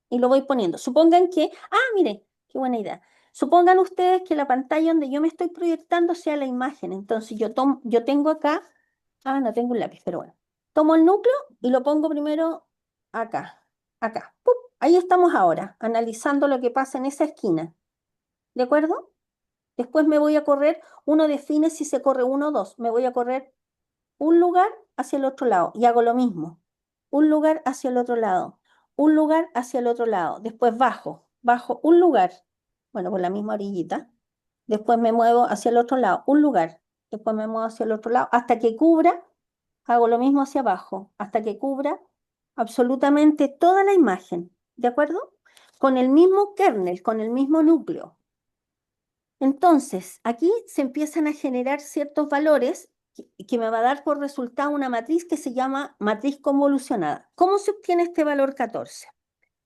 y lo voy poniendo. Supongan que, mire, qué buena idea. Supongan ustedes que la pantalla donde yo me estoy proyectando sea la imagen. Entonces yo tengo acá, no tengo un lápiz, pero bueno. Tomo el núcleo y lo pongo primero acá, acá. ¡Pum! Ahí estamos ahora, analizando lo que pasa en esa esquina. ¿De acuerdo? Después me voy a correr, uno define si se corre 1 o 2. Me voy a correr un lugar hacia el otro lado y hago lo mismo. Un lugar hacia el otro lado, un lugar hacia el otro lado. Después bajo un lugar, bueno, por la misma orillita. Después me muevo hacia el otro lado, un lugar. Después me muevo hacia el otro lado hasta que cubra, hago lo mismo hacia abajo, hasta que cubra absolutamente toda la imagen. ¿De acuerdo? Con el mismo kernel, con el mismo núcleo. Entonces, aquí se empiezan a generar ciertos valores que me va a dar por resultado una matriz que se llama matriz convolucionada. ¿Cómo se obtiene este valor 14?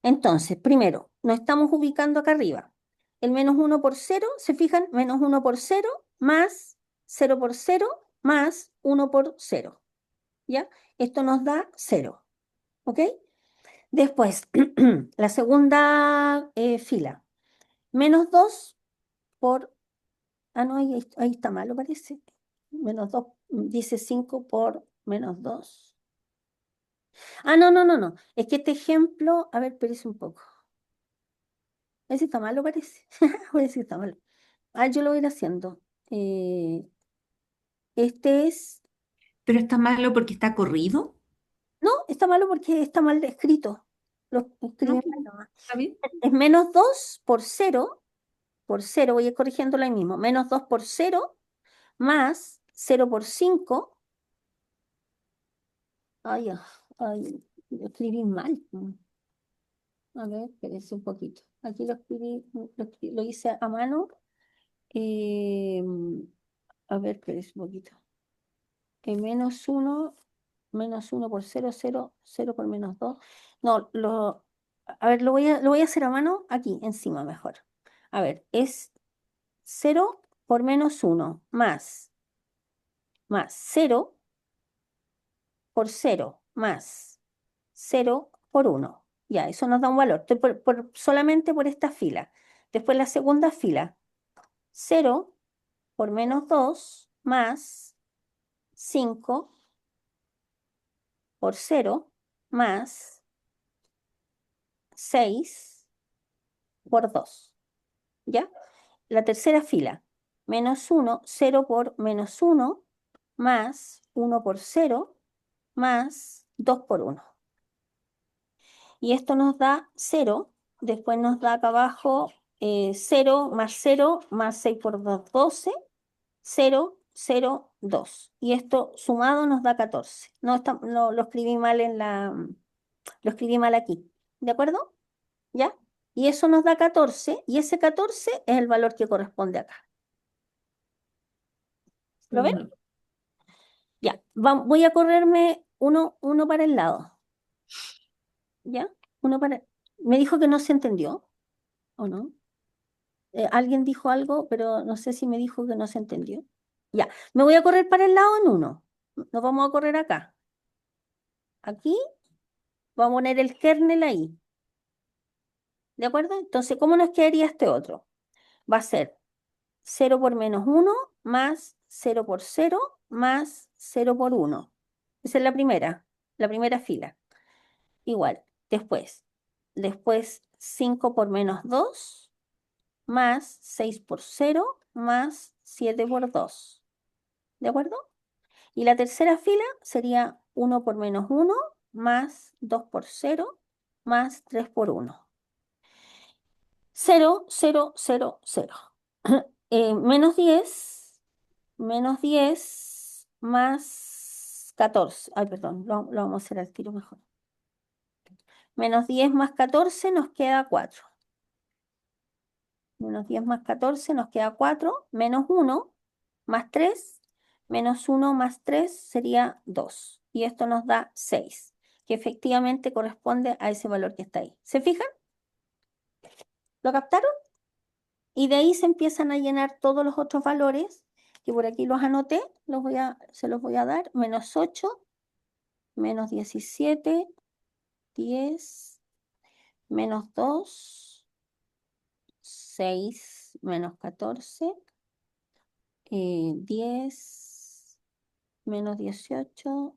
Entonces, primero, nos estamos ubicando acá arriba. El menos 1 por 0, ¿se fijan? Menos 1 por 0 más 0 por 0 más 1 por 0. ¿Ya? Esto nos da 0. ¿Ok? Después, la segunda fila. Menos 2 por no, ahí está malo, parece. Menos 2, dice 5 por menos 2. No. Es que este ejemplo, a ver, espérese un poco. Ese está malo, parece. Parece que está malo. Yo lo voy a ir haciendo. Este es. ¿Pero está malo porque está corrido? No, está malo porque está mal escrito. Lo escribí No, mal nomás. ¿está bien? Es menos 2 por 0. Por 0, voy a ir corrigiéndolo ahí mismo. Menos 2 por 0 más 0 por 5. Lo escribí mal. A ver, espérense un poquito. Aquí lo hice a mano. Eh, a ver, espérense un poquito. Menos 1 por 0, 0, 0 por menos 2. No, a ver, lo voy a hacer a mano aquí, encima mejor. A ver, es 0 por menos 1 más 0 por 0 más 0 por 1. Ya, eso nos da un valor. Estoy solamente por esta fila. Después la segunda fila. 0 por menos 2 más 5 por 0 más 6 por 2. ¿Ya? La tercera fila. Menos 1, 0 por menos 1 más 1 por 0 más 2 por 1. Y esto nos da 0. Después nos da acá abajo 0 más 0 más 6 por 2, 12. 0, 0, 2. Y esto sumado nos da 14. No, lo escribí mal lo escribí mal aquí. ¿De acuerdo? ¿Ya? Y eso nos da 14. Y ese 14 es el valor que corresponde acá. ¿Lo ven? Ya. Voy a correrme uno para el lado. ¿Ya? Me dijo que no se entendió, ¿o no? Alguien dijo algo, pero no sé si me dijo que no se entendió. Ya. Me voy a correr para el lado en 1. Nos vamos a correr acá. Aquí Vamos a poner el kernel ahí. ¿De acuerdo? Entonces, ¿cómo nos quedaría este otro? Va a ser 0 por menos 1 más 0 por 0 más 0 por 1. Esa es la primera fila. Igual. Después 5 por menos 2 más 6 por 0 más 7 por 2. ¿De acuerdo? Y la tercera fila sería 1 por menos 1 más 2 por 0 más 3 por 1. 0, 0, 0, 0. Menos 10 más 14. Ay, perdón, lo vamos a hacer al tiro mejor. Menos 10 más 14 nos queda 4. Menos 10 más 14 nos queda 4. Menos 1 más 3. Menos 1 más 3 sería 2. Y esto nos da 6, que efectivamente corresponde a ese valor que está ahí. ¿Se fijan? ¿Lo captaron? Y de ahí se empiezan a llenar todos los otros valores, que por aquí los anoté, se los voy a dar. Menos 8, menos 17, 10, menos 2, 6, menos 14, 10, menos 18,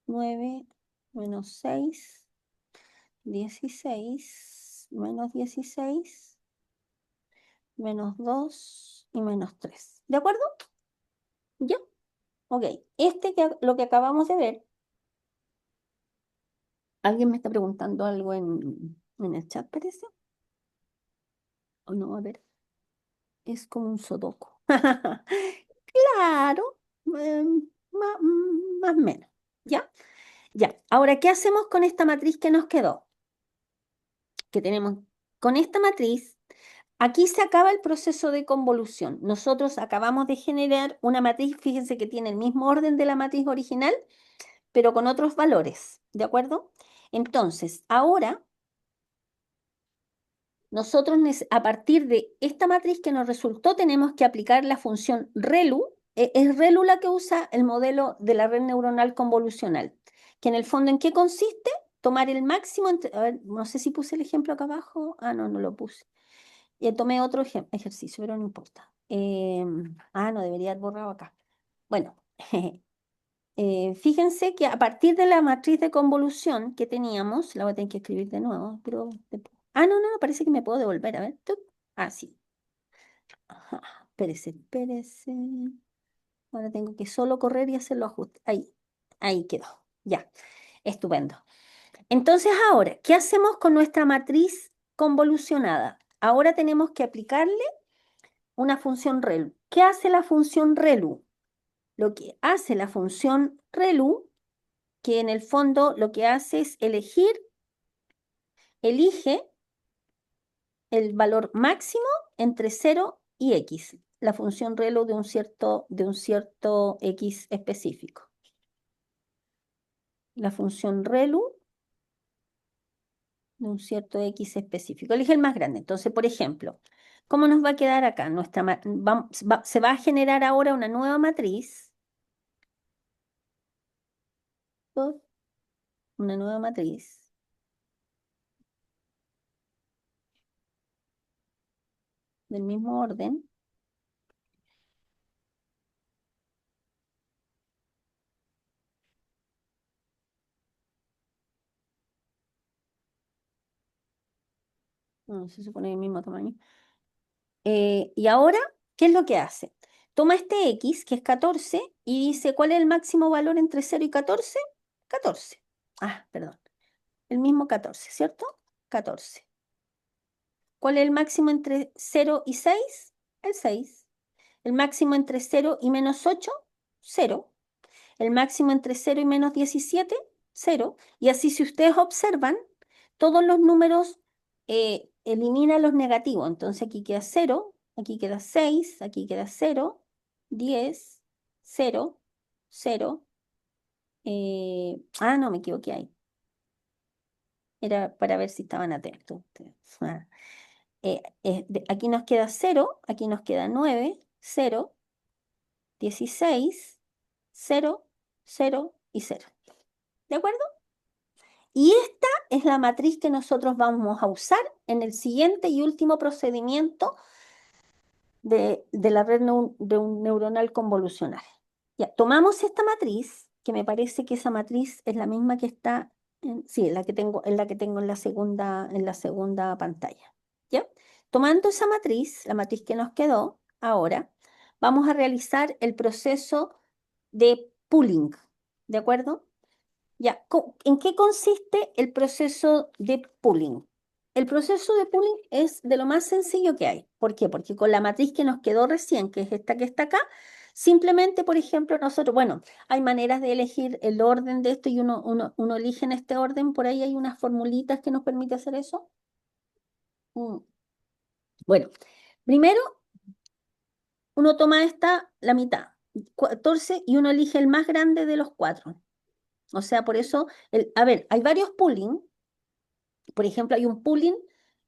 9, menos 6, 16, menos 16, menos 2 y menos 3. ¿De acuerdo? ¿Ya? Ok. Lo que acabamos de ver, alguien me está preguntando algo en el chat, parece. O no, a ver. Es como un sudoku. Claro, más o menos. ¿Ya? Ya. Ahora, ¿qué hacemos con esta matriz que nos quedó? Que tenemos con esta matriz, aquí se acaba el proceso de convolución. Nosotros acabamos de generar una matriz, fíjense que tiene el mismo orden de la matriz original, pero con otros valores, ¿de acuerdo? Entonces, ahora nosotros a partir de esta matriz que nos resultó tenemos que aplicar la función ReLU. Es ReLU la que usa el modelo de la red neuronal convolucional, que en el fondo, ¿en qué consiste? Tomar el máximo entre, a ver, no sé si puse el ejemplo acá abajo. Ah, no, no lo puse. Tomé otro ejercicio, pero no importa. No, debería haber borrado acá. Bueno, fíjense que a partir de la matriz de convolución que teníamos, la voy a tener que escribir de nuevo, pero... no, parece que me puedo devolver, a ver. Sí. Ajá, espérese. Ahora tengo que solo correr y hacer los ajustes. Ahí quedó. Ya, estupendo. Entonces ahora, ¿qué hacemos con nuestra matriz convolucionada? Ahora tenemos que aplicarle una función ReLU. ¿Qué hace la función ReLU? Lo que hace la función ReLU, que en el fondo lo que hace es elige el valor máximo entre 0 y x, la función ReLU de un cierto x específico. La función ReLU de un cierto x específico. Elige el más grande. Entonces, por ejemplo, ¿cómo nos va a quedar acá? Se va a generar ahora una nueva matriz. Una nueva matriz. Del mismo orden. No, se supone el mismo tamaño. Y ahora, ¿qué es lo que hace? Toma este x, que es 14, y dice, ¿cuál es el máximo valor entre 0 y 14? 14. Perdón. El mismo 14, ¿cierto? 14. ¿Cuál es el máximo entre 0 y 6? El 6. El máximo entre 0 y menos 8, 0. El máximo entre 0 y menos 17, 0. Y así, si ustedes observan, todos los números eliminan los negativos. Entonces aquí queda 0, aquí queda 6, aquí queda 0, 10, 0, 0. No, me equivoqué ahí. Era para ver si estaban atentos ustedes. Aquí nos queda 0, aquí nos queda 9, 0, 16, 0, 0 y 0. ¿De acuerdo? Y esta es la matriz que nosotros vamos a usar en el siguiente y último procedimiento de la red neuronal convolucional. Ya, tomamos esta matriz, que me parece que esa matriz es la misma que está, sí, es la que tengo en la segunda pantalla. ¿Ya? Tomando esa matriz, la matriz que nos quedó, ahora vamos a realizar el proceso de pooling, ¿de acuerdo? Ya, ¿en qué consiste el proceso de pooling? El proceso de pooling es de lo más sencillo que hay. ¿Por qué? Porque con la matriz que nos quedó recién, que es esta que está acá, simplemente, por ejemplo, nosotros, bueno, hay maneras de elegir el orden de esto y uno elige en este orden, por ahí hay unas formulitas que nos permite hacer eso. Bueno, primero uno toma la mitad, 14, y uno elige el más grande de los cuatro. O sea, por eso, a ver, hay varios pooling. Por ejemplo, hay un pooling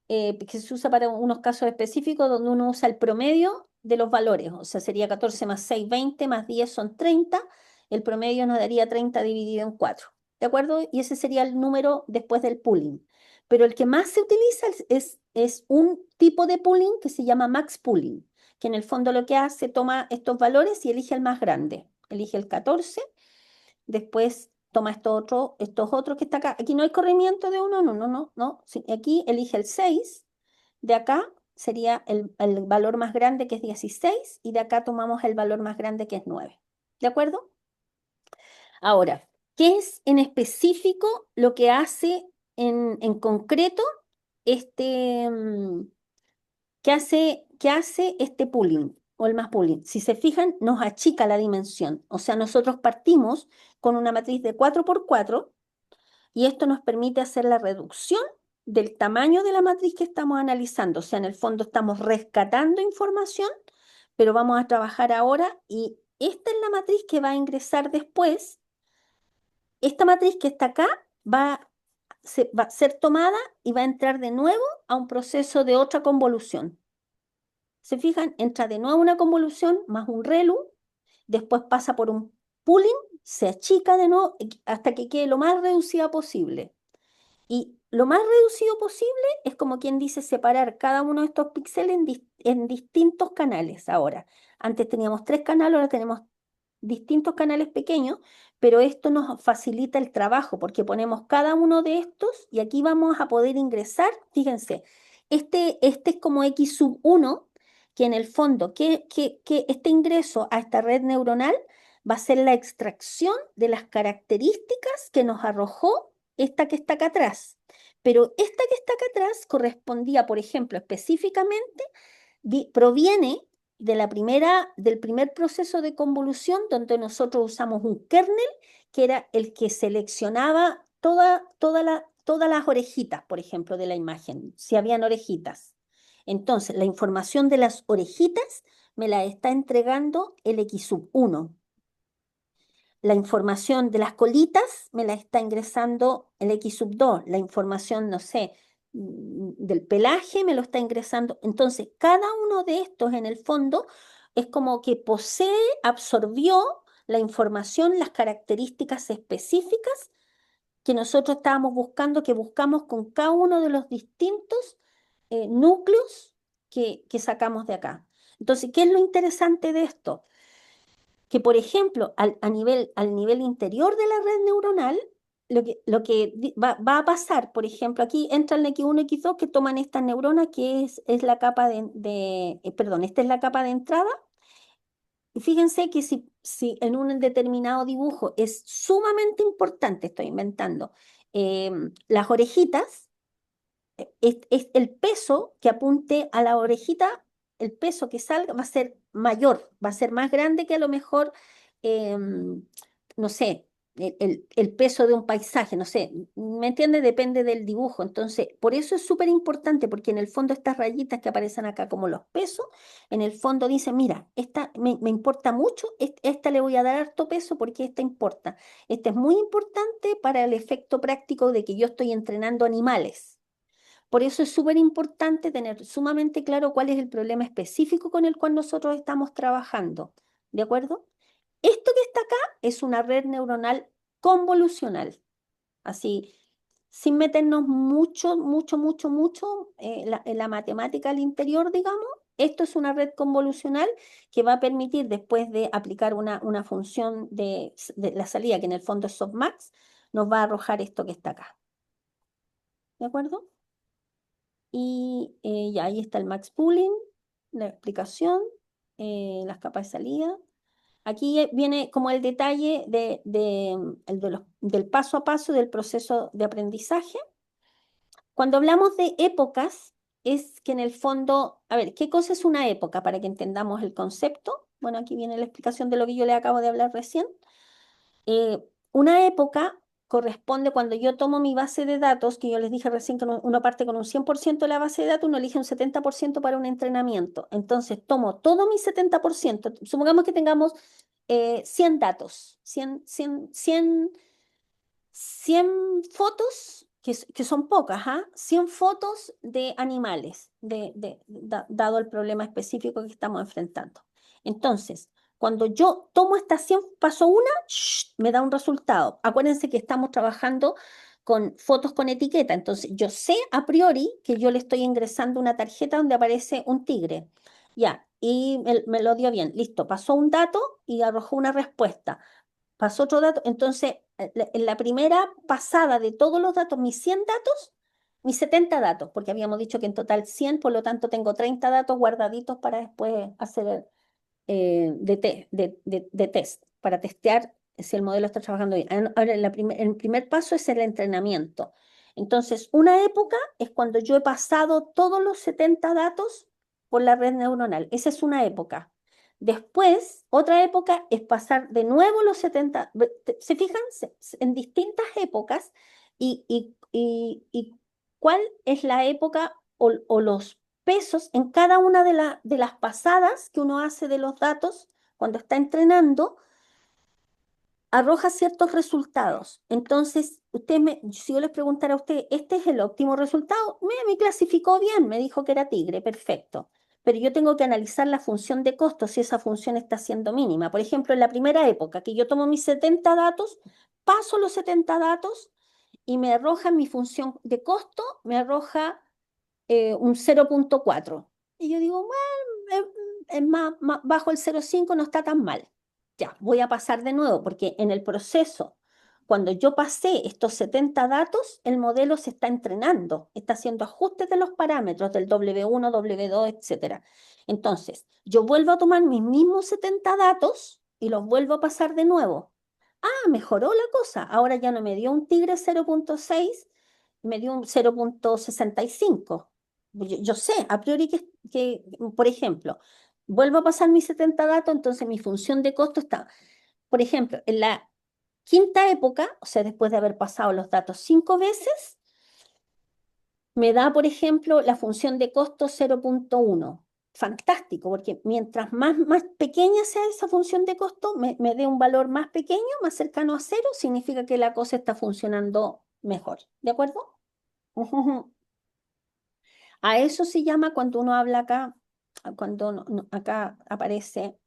que se usa para unos casos específicos donde uno usa el promedio de los valores. O sea, sería 14 más 6, 20, más 10 son 30. El promedio nos daría 30 dividido en 4. ¿De acuerdo? Y ese sería el número después del pooling. Pero el que más se utiliza es un tipo de pooling que se llama max pooling, que en el fondo lo que hace, toma estos valores y elige el más grande. Elige el 14. Después toma estos otros que está acá. Aquí no hay corrimiento de uno, no. Sí, aquí elige el 6. De acá sería el valor más grande, que es 16, y de acá tomamos el valor más grande, que es 9. ¿De acuerdo? Ahora, ¿qué es en específico lo que hace en concreto este, qué hace este pooling o el más pooling? Si se fijan, nos achica la dimensión. O sea, nosotros partimos con una matriz de 4 por 4 y esto nos permite hacer la reducción del tamaño de la matriz que estamos analizando. O sea, en el fondo estamos rescatando información, pero vamos a trabajar ahora y esta es la matriz que va a ingresar después. Esta matriz que está acá va a ser tomada y va a entrar de nuevo a un proceso de otra convolución. ¿Se fijan? Entra de nuevo una convolución más un ReLU, después pasa por un pooling, se achica de nuevo hasta que quede lo más reducida posible. Y lo más reducido posible es, como quien dice, separar cada uno de estos píxeles en distintos canales. Ahora, antes teníamos 3 canales, ahora tenemos distintos canales pequeños, pero esto nos facilita el trabajo porque ponemos cada uno de estos y aquí vamos a poder ingresar. Fíjense, este es como X sub 1, que en el fondo, que este ingreso a esta red neuronal va a ser la extracción de las características que nos arrojó esta que está acá atrás. Pero esta que está acá atrás correspondía, por ejemplo, específicamente, proviene del primer proceso de convolución, donde nosotros usamos un kernel, que era el que seleccionaba todas las orejitas, por ejemplo, de la imagen, si habían orejitas. Entonces, la información de las orejitas me la está entregando el X sub 1. La información de las colitas me la está ingresando el X sub 2. La información, no sé, del pelaje me lo está ingresando. Entonces, cada uno de estos en el fondo es como que absorbió la información, las características específicas que nosotros estábamos buscando, que buscamos con cada uno de los distintos núcleos que sacamos de acá. Entonces, ¿qué es lo interesante de esto? Que, por ejemplo, al nivel interior de la red neuronal, lo que va a pasar, por ejemplo, aquí entra el X1, X2 que toman estas neuronas, que es la capa perdón, esta es la capa de entrada. Y fíjense que si en un determinado dibujo es sumamente importante, estoy inventando, las orejitas, es el peso que apunte a la orejita, el peso que salga va a ser mayor, va a ser más grande que a lo mejor, no sé, el peso de un paisaje, no sé, ¿me entiende? Depende del dibujo. Entonces, por eso es súper importante, porque en el fondo estas rayitas que aparecen acá como los pesos, en el fondo dicen, mira, esta me importa mucho, esta le voy a dar harto peso porque esta importa. Esta es muy importante para el efecto práctico de que yo estoy entrenando animales. Por eso es súper importante tener sumamente claro cuál es el problema específico con el cual nosotros estamos trabajando. ¿De acuerdo? Esto que está acá es una red neuronal convolucional. Así, sin meternos mucho, mucho, mucho, mucho en la matemática al interior, digamos, esto es una red convolucional que va a permitir, después de aplicar una función de la salida, que en el fondo es softmax, nos va a arrojar esto que está acá. ¿De acuerdo? Y ya ahí está el max pooling, la explicación, las capas de salida. Aquí viene como el detalle del paso a paso del proceso de aprendizaje. Cuando hablamos de épocas, es que en el fondo, a ver, ¿qué cosa es una época para que entendamos el concepto? Bueno, aquí viene la explicación de lo que yo le acabo de hablar recién. Una época corresponde cuando yo tomo mi base de datos, que yo les dije recién que uno parte con un 100% de la base de datos, uno elige un 70% para un entrenamiento. Entonces tomo todo mi 70%, supongamos que tengamos 100 datos, 100 fotos, que son pocas, ¿ah? 100 fotos de animales, dado el problema específico que estamos enfrentando. Entonces, cuando yo tomo estas 100, paso una, me da un resultado. Acuérdense que estamos trabajando con fotos con etiqueta, entonces yo sé a priori que yo le estoy ingresando una tarjeta donde aparece un tigre. Ya, y me lo dio bien, listo, pasó un dato y arrojó una respuesta. Pasó otro dato. Entonces, en la primera pasada de todos los datos, mis 100 datos, mis 70 datos, porque habíamos dicho que en total 100, por lo tanto tengo 30 datos guardaditos para después hacer de test, para testear si el modelo está trabajando bien. Ahora, el primer paso es el entrenamiento. Entonces, una época es cuando yo he pasado todos los 70 datos por la red neuronal. Esa es una época. Después, otra época es pasar de nuevo los 70. ¿Se fijan? En distintas épocas y cuál es la época o los pesos en cada una de las pasadas que uno hace de los datos cuando está entrenando, arroja ciertos resultados. Entonces, si yo les preguntara a usted, ¿este es el óptimo resultado? Me clasificó bien, me dijo que era tigre, perfecto. Pero yo tengo que analizar la función de costo, si esa función está siendo mínima. Por ejemplo, en la primera época, que yo tomo mis 70 datos, paso los 70 datos y me arroja mi función de costo, me arroja un 0,4. Y yo digo, bueno, es más bajo el 0,5, no está tan mal. Ya, voy a pasar de nuevo, porque en el proceso, cuando yo pasé estos 70 datos, el modelo se está entrenando, está haciendo ajustes de los parámetros del W1, W2, etcétera. Entonces, yo vuelvo a tomar mis mismos 70 datos y los vuelvo a pasar de nuevo. Ah, mejoró la cosa. Ahora ya no me dio un tigre 0,6, me dio un 0,65. Yo sé, a priori por ejemplo, vuelvo a pasar mis 70 datos, entonces mi función de costo está, por ejemplo, en la quinta época, o sea, después de haber pasado los datos 5 veces, me da, por ejemplo, la función de costo 0,1. Fantástico, porque mientras más pequeña sea esa función de costo, me dé un valor más pequeño, más cercano a cero, significa que la cosa está funcionando mejor. ¿De acuerdo? A eso se llama cuando uno habla acá, cuando acá aparece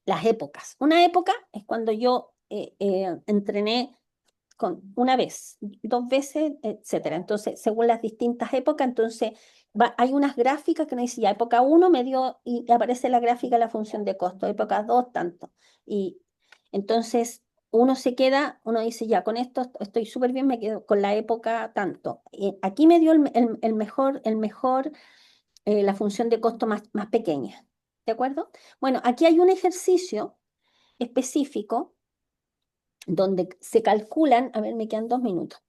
las épocas. Una época es cuando yo entrené una vez, 2 veces, etcétera. Entonces, según las distintas épocas, entonces hay unas gráficas que nos dice ya, época 1 me dio y aparece la gráfica la función de costo, época 2 tanto. Y entonces uno dice ya, con esto estoy súper bien, me quedo con la época tanto. Y aquí me dio la función de costo más pequeña. ¿De acuerdo? Bueno, aquí hay un ejercicio específico donde se calculan, a ver, me quedan 2 minutos.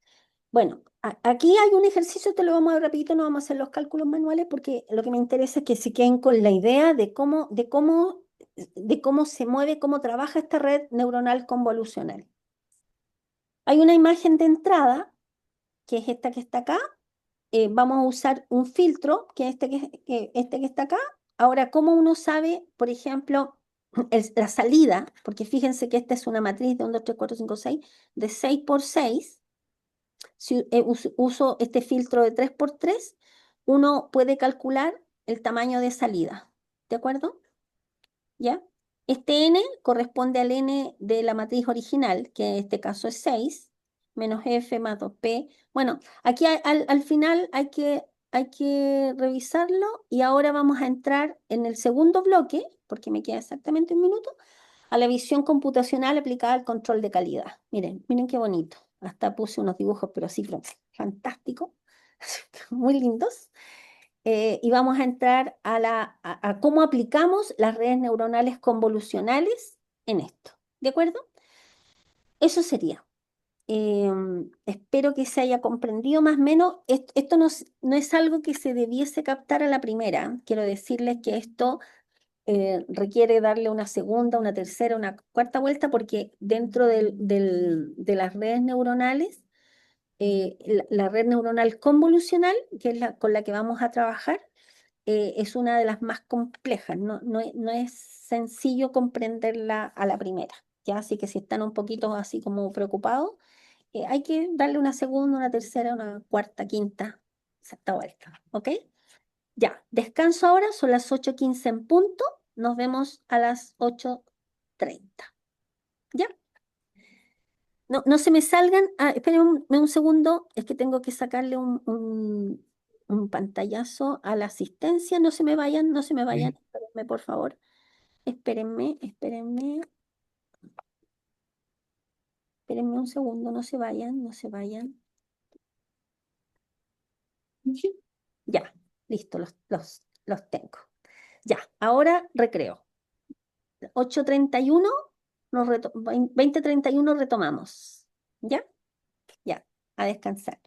Bueno, aquí hay un ejercicio, te lo vamos a ver rapidito, no vamos a hacer los cálculos manuales porque lo que me interesa es que se queden con la idea de cómo se mueve, cómo trabaja esta red neuronal convolucional. Hay una imagen de entrada, que es esta que está acá. Vamos a usar un filtro, que es este que está acá. Ahora, ¿cómo uno sabe, por ejemplo, la salida? Porque fíjense que esta es una matriz de 1, 2, 3, 4, 5, 6, de 6 por 6. Si uso este filtro de 3 por 3, uno puede calcular el tamaño de salida. ¿De acuerdo? ¿Ya? Este n corresponde al n de la matriz original, que en este caso es 6, menos F más 2P. Bueno, aquí al final hay que revisarlo y ahora vamos a entrar en el segundo bloque, porque me queda exactamente un minuto, a la visión computacional aplicada al control de calidad. Miren, miren qué bonito. Hasta puse unos dibujos, pero así, pero fantástico, muy lindos. Y vamos a entrar a cómo aplicamos las redes neuronales convolucionales en esto. ¿De acuerdo? Eso sería. Espero que se haya comprendido más o menos. Esto no es algo que se debiese captar a la primera. Quiero decirles que esto requiere darle una segunda, una tercera, una cuarta vuelta, porque dentro de las redes neuronales, la red neuronal convolucional, que es la con la que vamos a trabajar, es una de las más complejas. No es sencillo comprenderla a la primera. ¿Ya? Así que si están un poquito así como preocupados, hay que darle una segunda, una tercera, una cuarta, quinta, sexta vuelta. ¿Ok? Ya, descanso ahora, son las 8:15 en punto. Nos vemos a las 8:30. ¿Ya? No se me salgan. Esperen un segundo, es que tengo que sacarle un pantallazo a la asistencia. No se me vayan, no se me vayan. Sí. Espérenme, por favor. Espérenme, espérenme. Espérenme un segundo, no se vayan, no se vayan. Ya, listo, los tengo. Ya, ahora recreo. 8:31, 20:31 retomamos. ¿Ya? Ya, a descansar.